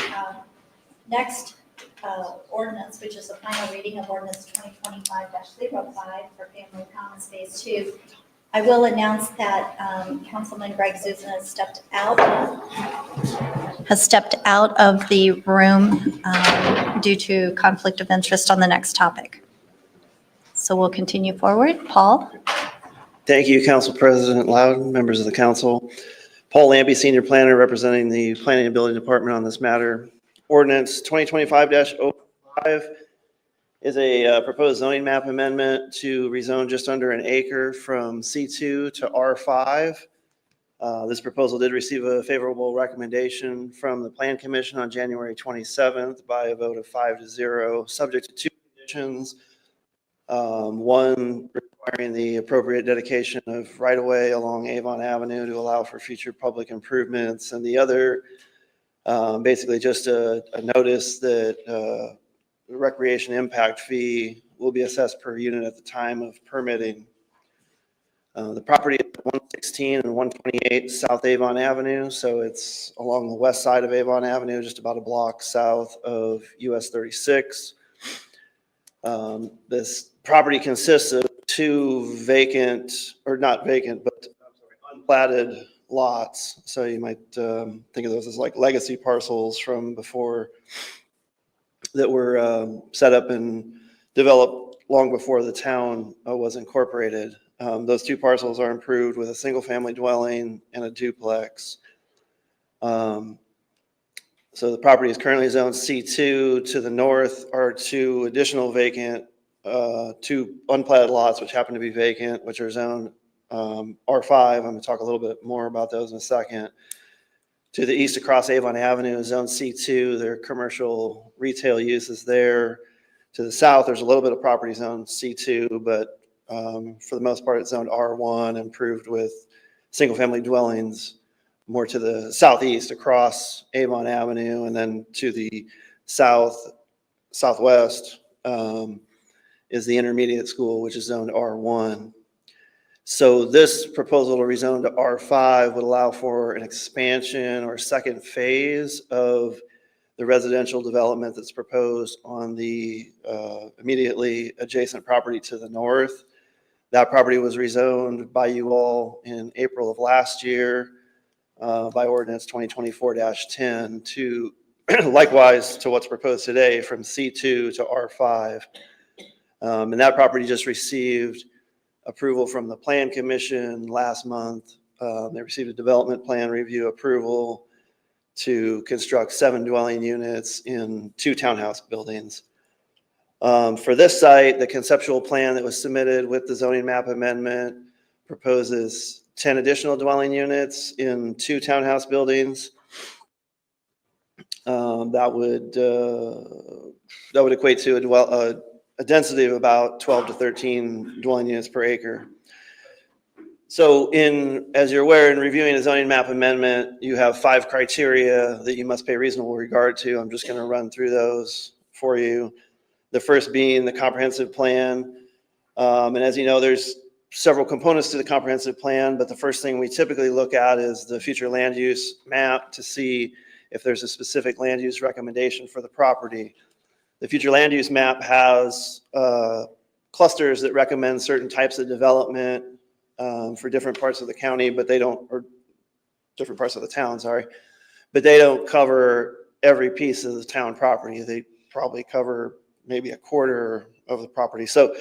next ordinance, which is the final reading of ordinance 2025-05 for family commons phase 2. I will announce that Councilman Greg Zuzan has stepped out of the room due to conflict of interest on the next topic. So we'll continue forward. Paul? Thank you, Council President Loud, members of the council. Paul Lambie, Senior Planner, representing the Planning and Building Department on this matter. Ordinance 2025-05 is a proposed zoning map amendment to rezone just under an acre from C2 to R5. This proposal did receive a favorable recommendation from the Plan Commission on January 27th by a vote of 5-0, subject to 2 conditions. One requiring the appropriate dedication of right-of-way along Avon Avenue to allow for future public improvements, and the other basically just a notice that the recreation impact fee will be assessed per unit at the time of permitting. The property is 116 and 128 South Avon Avenue, so it's along the west side of Avon Avenue, just about a block south of US 36. This property consists of 2 vacant, or not vacant, but unplatted lots. So you might think of those as like legacy parcels from before that were set up and developed long before the town was incorporated. Those 2 parcels are improved with a single family dwelling and a duplex. So the property is currently zoned C2. To the north are 2 additional vacant, 2 unplatted lots which happen to be vacant, which are zoned R5. I'm going to talk a little bit more about those in a second. To the east across Avon Avenue is zone C2. There are commercial retail uses there. To the south, there's a little bit of property zone C2, but for the most part, it's zoned R1, improved with single-family dwellings more to the southeast across Avon Avenue, and then to the southwest is the intermediate school, which is zoned R1. So this proposal to rezone to R5 would allow for an expansion or second phase of the residential development that's proposed on the immediately adjacent property to the north. That property was rezoned by you all in April of last year by ordinance 2024-10 to likewise to what's proposed today from C2 to R5. And that property just received approval from the Plan Commission last month. They received a development plan review approval to construct 7 dwelling units in 2 townhouse buildings. For this site, the conceptual plan that was submitted with the zoning map amendment proposes 10 additional dwelling units in 2 townhouse buildings. That would equate to a density of about 12 to 13 dwelling units per acre. So as you're aware, in reviewing a zoning map amendment, you have 5 criteria that you must pay reasonable regard to. I'm just going to run through those for you. The first being the comprehensive plan. And as you know, there's several components to the comprehensive plan, but the first thing we typically look at is the future land use map to see if there's a specific land use recommendation for the property. The future land use map has clusters that recommend certain types of development for different parts of the county, but they don't, or different parts of the town, sorry, but they don't cover every piece of the town property. They probably cover maybe a quarter of the property. So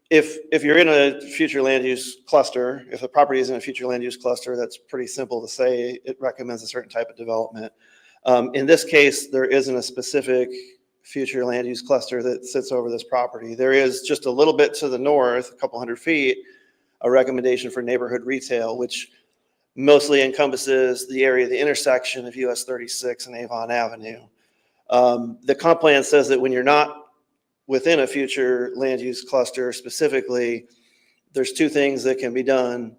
if you're in a future land use cluster, if the property is in a future land use cluster, that's pretty simple to say. It recommends a certain type of development. In this case, there isn't a specific future land use cluster that sits over this property. There is just a little bit to the north, a couple hundred feet, a recommendation for neighborhood retail, which mostly encompasses the area of the intersection of US 36 and Avon Avenue. The comp plan says that when you're not within a future land use cluster specifically, there's 2 things that can be done.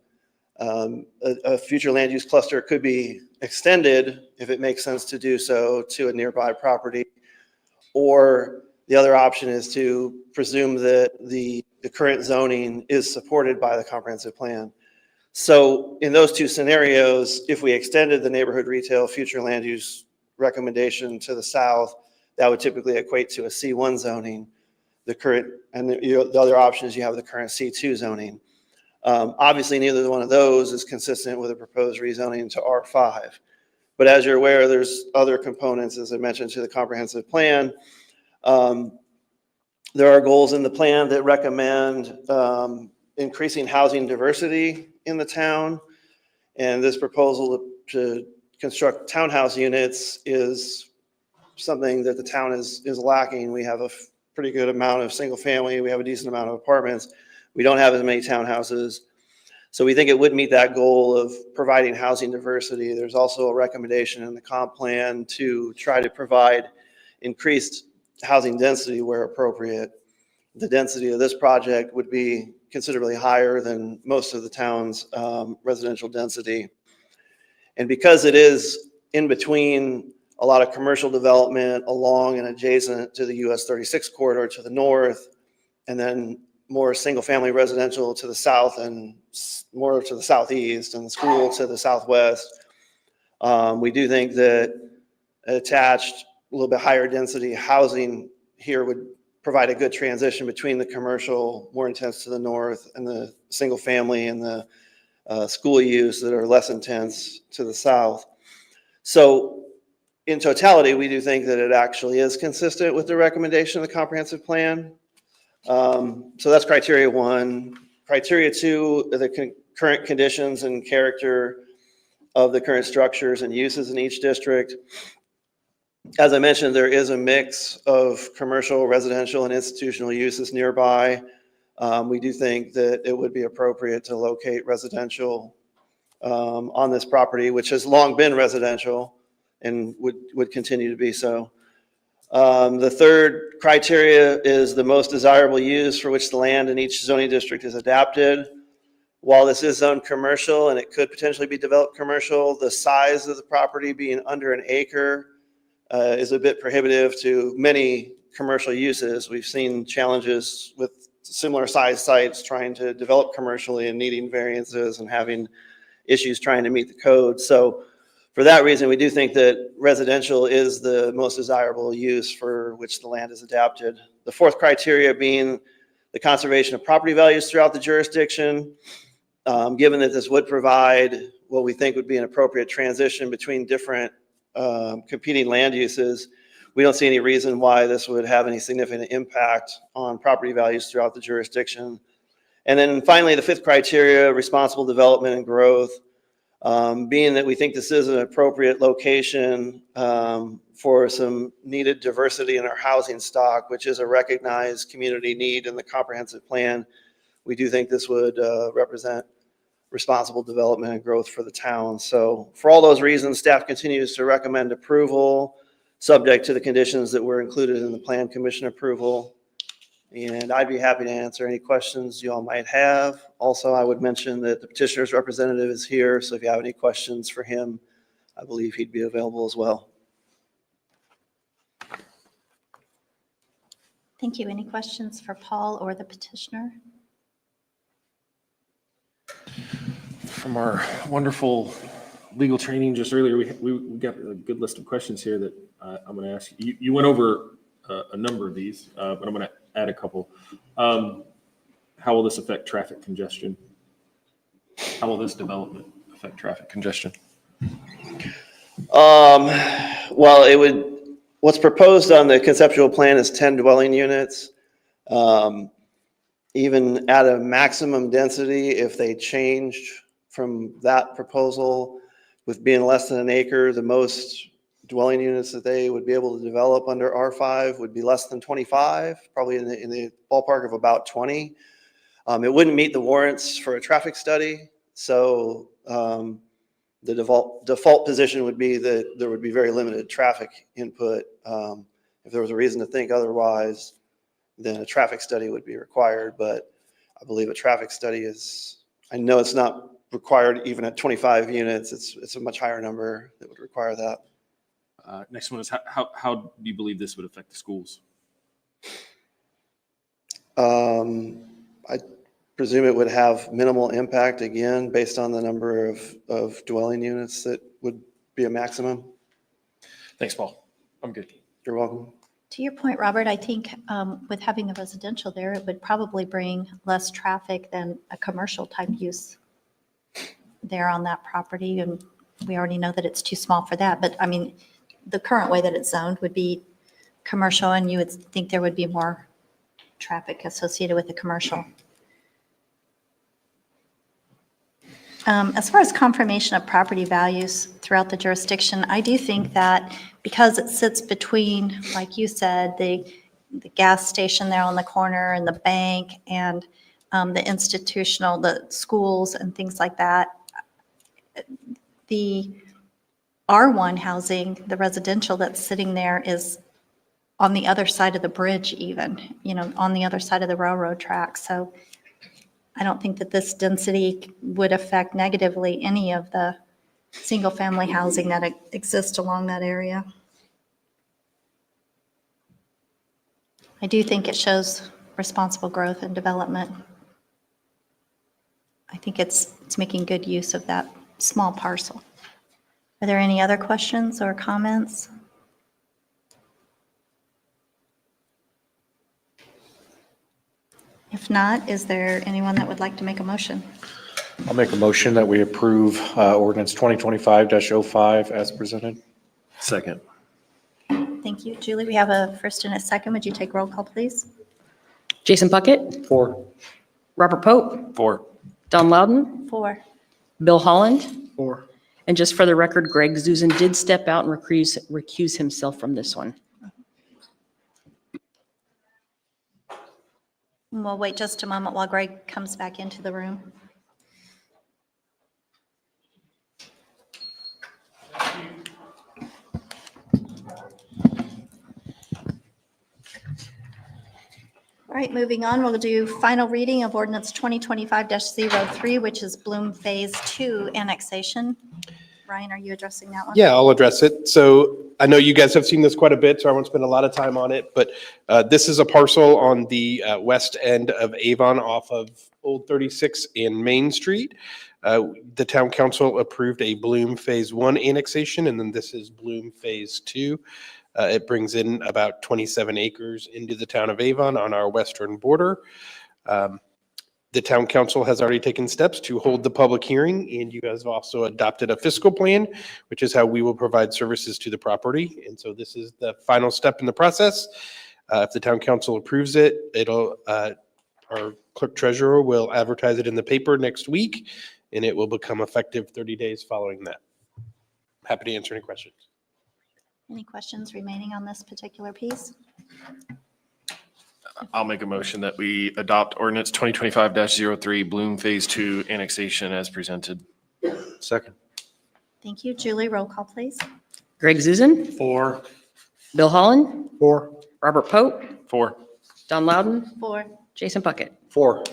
A future land use cluster could be extended if it makes sense to do so to a nearby property, or the other option is to presume that the current zoning is supported by the comprehensive plan. So in those two scenarios, if we extended the neighborhood retail future land use recommendation to the south, that would typically equate to a C1 zoning. The current, and the other option is you have the current C2 zoning. Obviously, neither one of those is consistent with a proposed rezoning to R5. But as you're aware, there's other components, as I mentioned, to the comprehensive plan. There are goals in the plan that recommend increasing housing diversity in the town. And this proposal to construct townhouse units is something that the town is lacking. We have a pretty good amount of single family. We have a decent amount of apartments. We don't have as many townhouses. So we think it would meet that goal of providing housing diversity. There's also a recommendation in the comp plan to try to provide increased housing density where appropriate. The density of this project would be considerably higher than most of the town's residential density. And because it is in between a lot of commercial development along and adjacent to the US 36 corridor to the north, and then more single-family residential to the south and more to the southeast, and the school to the southwest, we do think that attached, a little bit higher density housing here would provide a good transition between the commercial, more intense to the north, and the single-family and the school use that are less intense to the south. So in totality, we do think that it actually is consistent with the recommendation of the comprehensive plan. So that's criteria one. Criteria two, the current conditions and character of the current structures and uses in each district. As I mentioned, there is a mix of commercial, residential, and institutional uses nearby. We do think that it would be appropriate to locate residential on this property, which has long been residential and would continue to be so. The third criteria is the most desirable use for which the land in each zoning district is adapted. While this is zoned commercial and it could potentially be developed commercial, the size of the property being under an acre is a bit prohibitive to many commercial uses. We've seen challenges with similar size sites trying to develop commercially and needing variances and having issues trying to meet the code. So for that reason, we do think that residential is the most desirable use for which the land is adapted. The fourth criteria being the conservation of property values throughout the jurisdiction. Given that this would provide what we think would be an appropriate transition between different competing land uses, we don't see any reason why this would have any significant impact on property values throughout the jurisdiction. And then finally, the fifth criteria, responsible development and growth. Being that we think this is an appropriate location for some needed diversity in our housing stock, which is a recognized community need in the comprehensive plan, we do think this would represent responsible development and growth for the town. So for all those reasons, staff continues to recommend approval, subject to the conditions that were included in the Plan Commission approval. And I'd be happy to answer any questions you all might have. Also, I would mention that the petitioner's representative is here, so if you have any questions for him, I believe he'd be available as well. Thank you. Any questions for Paul or the petitioner? From our wonderful legal training just earlier, we got a good list of questions here that I'm going to ask you. You went over a number of these, but I'm going to add a couple. How will this affect traffic congestion? How will this development affect traffic congestion? Well, it would, what's proposed on the conceptual plan is 10 dwelling units. Even at a maximum density, if they changed from that proposal with being less than an acre, the most dwelling units that they would be able to develop under R5 would be less than 25, probably in the ballpark of about 20. It wouldn't meet the warrants for a traffic study. So the default position would be that there would be very limited traffic input. If there was a reason to think otherwise, then a traffic study would be required. But I believe a traffic study is, I know it's not required even at 25 units. It's a much higher number that would require that. Next one is how do you believe this would affect the schools? I presume it would have minimal impact, again, based on the number of dwelling units that would be a maximum. Thanks, Paul. I'm good. You're welcome. To your point, Robert, I think with having the residential there, it would probably bring less traffic than a commercial type use there on that property. And we already know that it's too small for that. But I mean, the current way that it's zoned would be commercial, and you would think there would be more traffic associated with the commercial. As far as confirmation of property values throughout the jurisdiction, I do think that because it sits between, like you said, the gas station there on the corner and the bank and the institutional, the schools and things like that, the R1 housing, the residential that's sitting there is on the other side of the bridge even, on the other side of the railroad track. So I don't think that this density would affect negatively any of the single-family housing that exists along that area. I do think it shows responsible growth and development. I think it's making good use of that small parcel. Are there any other questions or comments? If not, is there anyone that would like to make a motion? I'll make a motion that we approve ordinance 2025-05 as presented. Second. Thank you. Julie, we have a first and a second. Would you take roll call, please? Jason Puckett, 4. Robert Pope, 4. Don Loudon, 4. Bill Holland, 4. and just for the record, Greg Zuzan did step out and recuse himself from this one. We'll wait just a moment while Greg comes back into the room. All right, moving on, we'll do final reading of ordinance 2025-03, which is Bloom Phase 2 annexation. Ryan, are you addressing that one? Yeah, I'll address it. So I know you guys have seen this quite a bit, so I won't spend a lot of time on it, but this is a parcel on the west end of Avon off of Old 36 and Main Street. The town council approved a Bloom Phase 1 annexation, and then this is Bloom Phase 2. It brings in about 27 acres into the town of Avon on our western border. The town council has already taken steps to hold the public hearing, and you guys have also adopted a fiscal plan, which is how we will provide services to the property. And so this is the final step in the process. If the town council approves it, our clerk treasurer will advertise it in the paper next week, and it will become effective 30 days following that. Happy to answer any questions. Any questions remaining on this particular piece? I'll make a motion that we adopt ordinance 2025-03 Bloom Phase 2 annexation as presented. Second. Thank you. Julie, roll call, please. Greg Zuzan, 4. Bill Holland, 4. Robert Pope, 4. Don Loudon, 4. Jason Puckett. 4.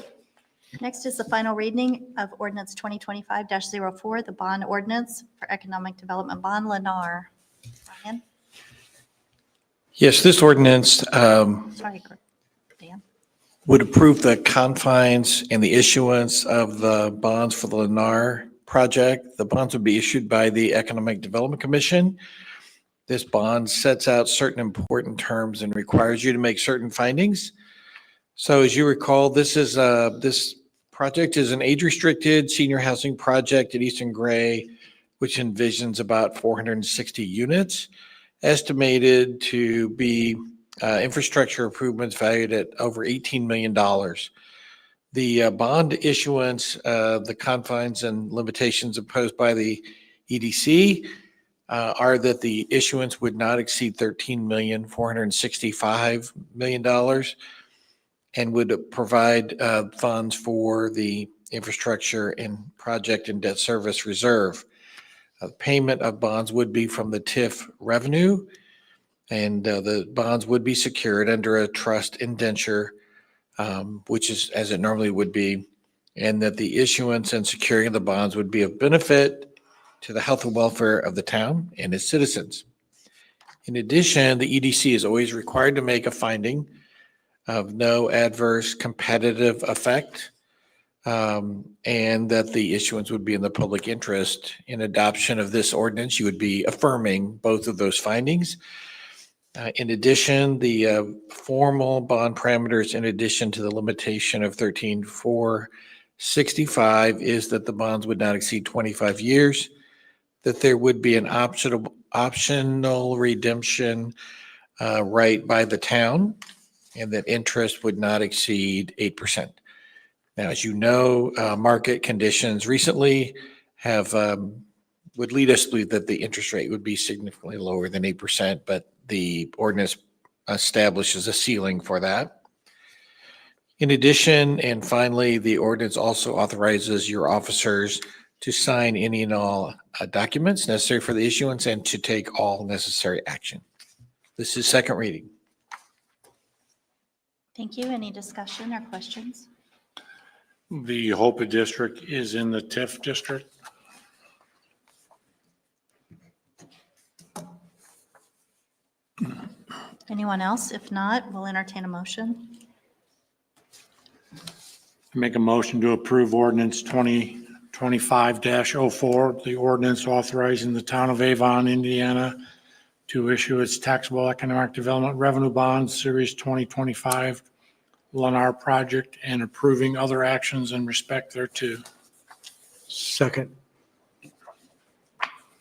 Next is the final reading of ordinance 2025-04, the bond ordinance for economic development bond, Lennar. Ryan? Yes, this ordinance Sorry, Dan. would approve the confines and the issuance of the bonds for the Lennar project. The bonds would be issued by the Economic Development Commission. This bond sets out certain important terms and requires you to make certain findings. So as you recall, this project is an age-restricted senior housing project at Eastern Gray, which envisions about 460 units, estimated to be infrastructure improvements valued at over $18 million. The bond issuance, the confines and limitations imposed by the EDC are that the issuance would not exceed $13,465 million and would provide funds for the infrastructure and project and debt service reserve. Payment of bonds would be from the TIF revenue, and the bonds would be secured under a trust indenture, which is as it normally would be, and that the issuance and securing of the bonds would be of benefit to the health and welfare of the town and its citizens. In addition, the EDC is always required to make a finding of no adverse competitive effect and that the issuance would be in the public interest. In adoption of this ordinance, you would be affirming both of those findings. In addition, the formal bond parameters, in addition to the limitation of 13,465, is that the bonds would not exceed 25 years, that there would be an optional redemption right by the town, and that interest would not exceed 8%. Now, as you know, market conditions recently have would lead us to believe that the interest rate would be significantly lower than 8%, but the ordinance establishes a ceiling for that. In addition, and finally, the ordinance also authorizes your officers to sign any and all documents necessary for the issuance and to take all necessary action. This is second reading. Thank you. Any discussion or questions? The HOPA district is in the TIF district. Anyone else? If not, we'll entertain a motion. Make a motion to approve ordinance 2025-04, the ordinance authorizing the town of Avon, Indiana to issue its taxable economic development revenue bonds, series 2025 Lennar project, and approving other actions in respect thereto. Second.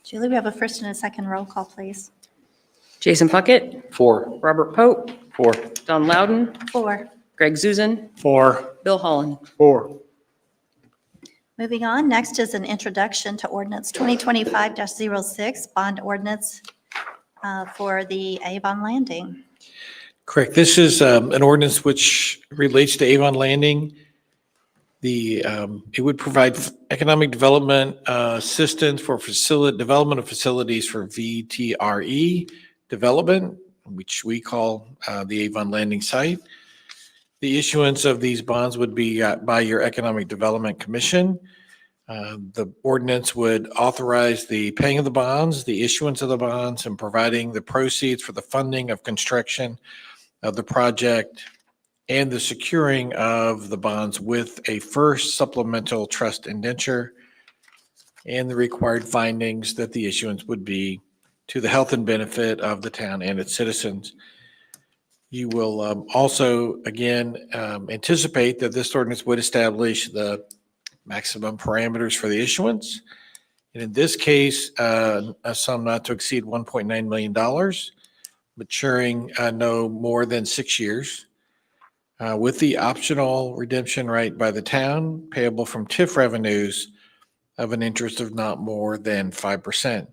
Julie, we have a first and a second roll call, please. Jason Puckett, 4. Robert Pope, 4. Don Loudon, 4. Greg Zuzen, 4. Bill Holland. 4. Moving on, next is an introduction to ordinance 2025-06, bond ordinance for the Avon Landing. Correct. This is an ordinance which relates to Avon Landing. It would provide economic development assistance for development of facilities for VTRE development, which we call the Avon Landing site. The issuance of these bonds would be by your Economic Development Commission. The ordinance would authorize the paying of the bonds, the issuance of the bonds, and providing the proceeds for the funding of construction of the project and the securing of the bonds with a first supplemental trust indenture, and the required findings that the issuance would be to the health and benefit of the town and its citizens. You will also, again, anticipate that this ordinance would establish the maximum parameters for the issuance. And in this case, a sum not to exceed $1.9 million, maturing no more than 6 years, with the optional redemption right by the town, payable from TIF revenues of an interest of not more than 5%.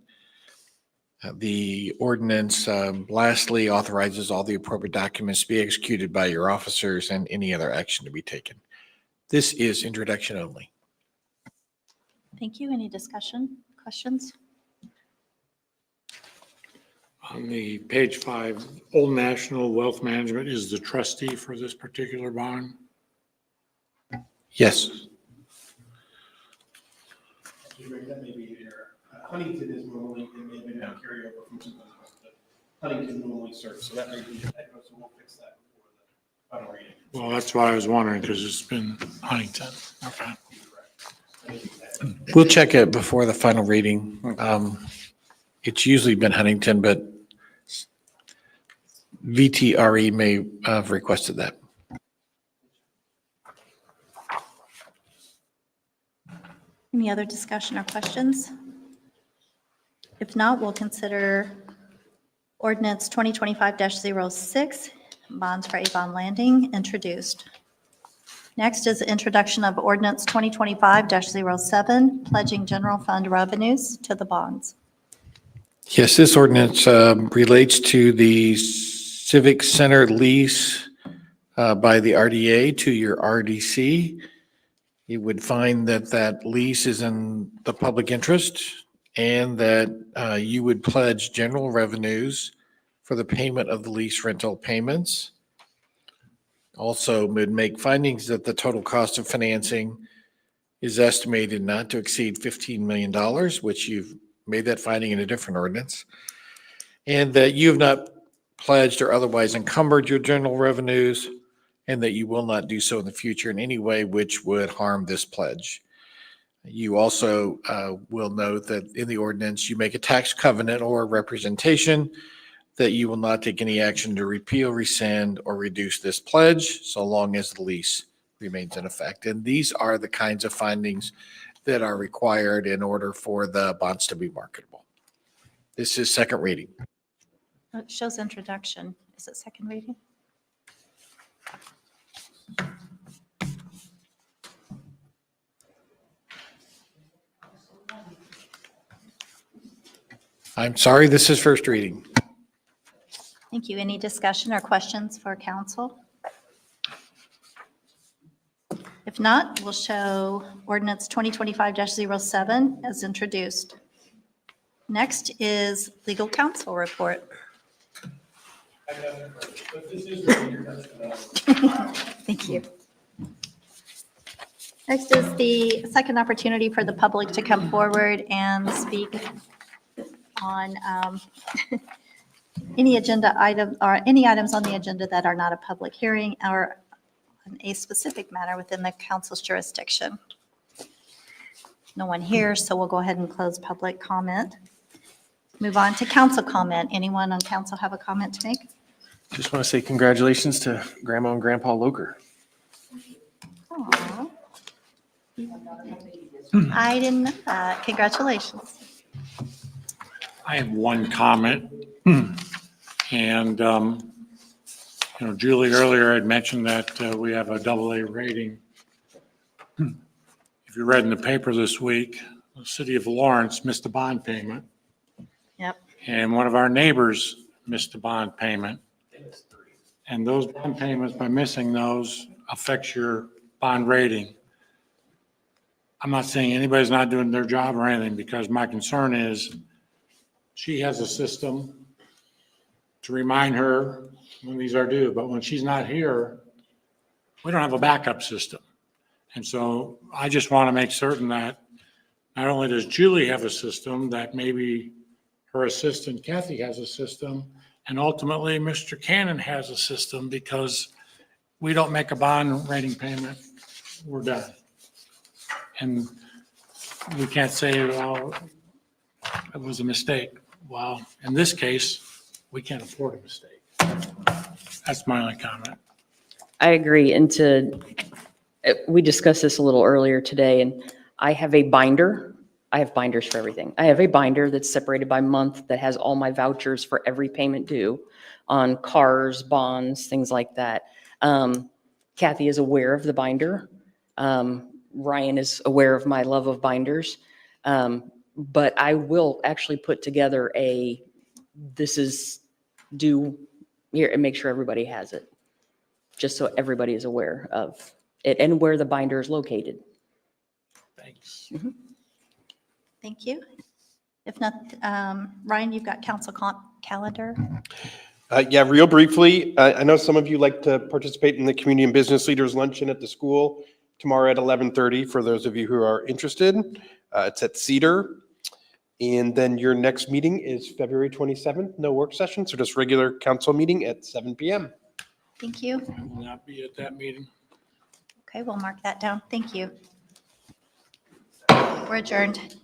The ordinance lastly authorizes all the appropriate documents to be executed by your officers and any other action to be taken. This is introduction only. Thank you. Any discussion, questions? On the page 5, Old National Wealth Management is the trustee for this particular bond. Yes. Huntington is normally, it may have been a carryover from something else, but Huntington normally serves, so that may be, so we'll fix that before the final reading. Well, that's why I was wondering, because it's been Huntington. Okay. We'll check it before the final reading. It's usually been Huntington, but VTRE may have requested that. Any other discussion or questions? If not, we'll consider ordinance 2025-06, bonds for Avon Landing, introduced. Next is the introduction of ordinance 2025-07, pledging general fund revenues to the bonds. Yes, this ordinance relates to the Civic Center lease by the RDA to your RDC. You would find that that lease is in the public interest and that you would pledge general revenues for the payment of the lease rental payments. Also would make findings that the total cost of financing is estimated not to exceed $15 million, which you've made that finding in a different ordinance, and that you have not pledged or otherwise encumbered your general revenues, and that you will not do so in the future in any way which would harm this pledge. You also will note that in the ordinance, you make a tax covenant or representation that you will not take any action to repeal, rescind, or reduce this pledge so long as the lease remains in effect. And these are the kinds of findings that are required in order for the bonds to be marketable. This is second reading. It shows introduction. Is it second reading? I'm sorry, this is first reading. Thank you. Any discussion or questions for council? If not, we'll show ordinance 2025-07 as introduced. Next is legal counsel report. Thank you. Next is the second opportunity for the public to come forward and speak on any agenda item or any items on the agenda that are not a public hearing or on a specific matter within the council's jurisdiction. No one here, so we'll go ahead and close public comment. Move on to council comment. Anyone on council have a comment to make? Just want to say congratulations to Grandma and Grandpa Loker. Aw. I didn't know that. Congratulations. I have one comment. And, Julie earlier had mentioned that we have a AA rating. If you read in the paper this week, the city of Lawrence missed a bond payment. Yep. And one of our neighbors missed a bond payment. And those bond payments, by missing those, affects your bond rating. I'm not saying anybody's not doing their job or anything, because my concern is she has a system to remind her when these are due, but when she's not here, we don't have a backup system. And so I just want to make certain that not only does Julie have a system, that maybe her assistant Kathy has a system, and ultimately Mr. Cannon has a system, because we don't make a bond rating payment, we're done. And we can't say, well, it was a mistake. Well, in this case, we can't afford a mistake. That's my only comment. I agree. And we discussed this a little earlier today, and I have a binder. I have binders for everything. I have a binder that's separated by month that has all my vouchers for every payment due on cars, bonds, things like that. Kathy is aware of the binder. Ryan is aware of my love of binders. But I will actually put together this is due here, and make sure everybody has it, just so everybody is aware of it and where the binder is located. Thanks. Mm-hmm. Thank you. If not, Ryan, you've got council calendar. Yeah, real briefly, I know some of you like to participate in the Community and Business Leaders Luncheon at the school tomorrow at 11:30, for those of you who are interested. It's at Cedar. And then your next meeting is February 27th, no work session, so just regular council meeting at 7 p.m. Thank you. I will not be at that meeting. Okay, we'll mark that down. Thank you. We're adjourned.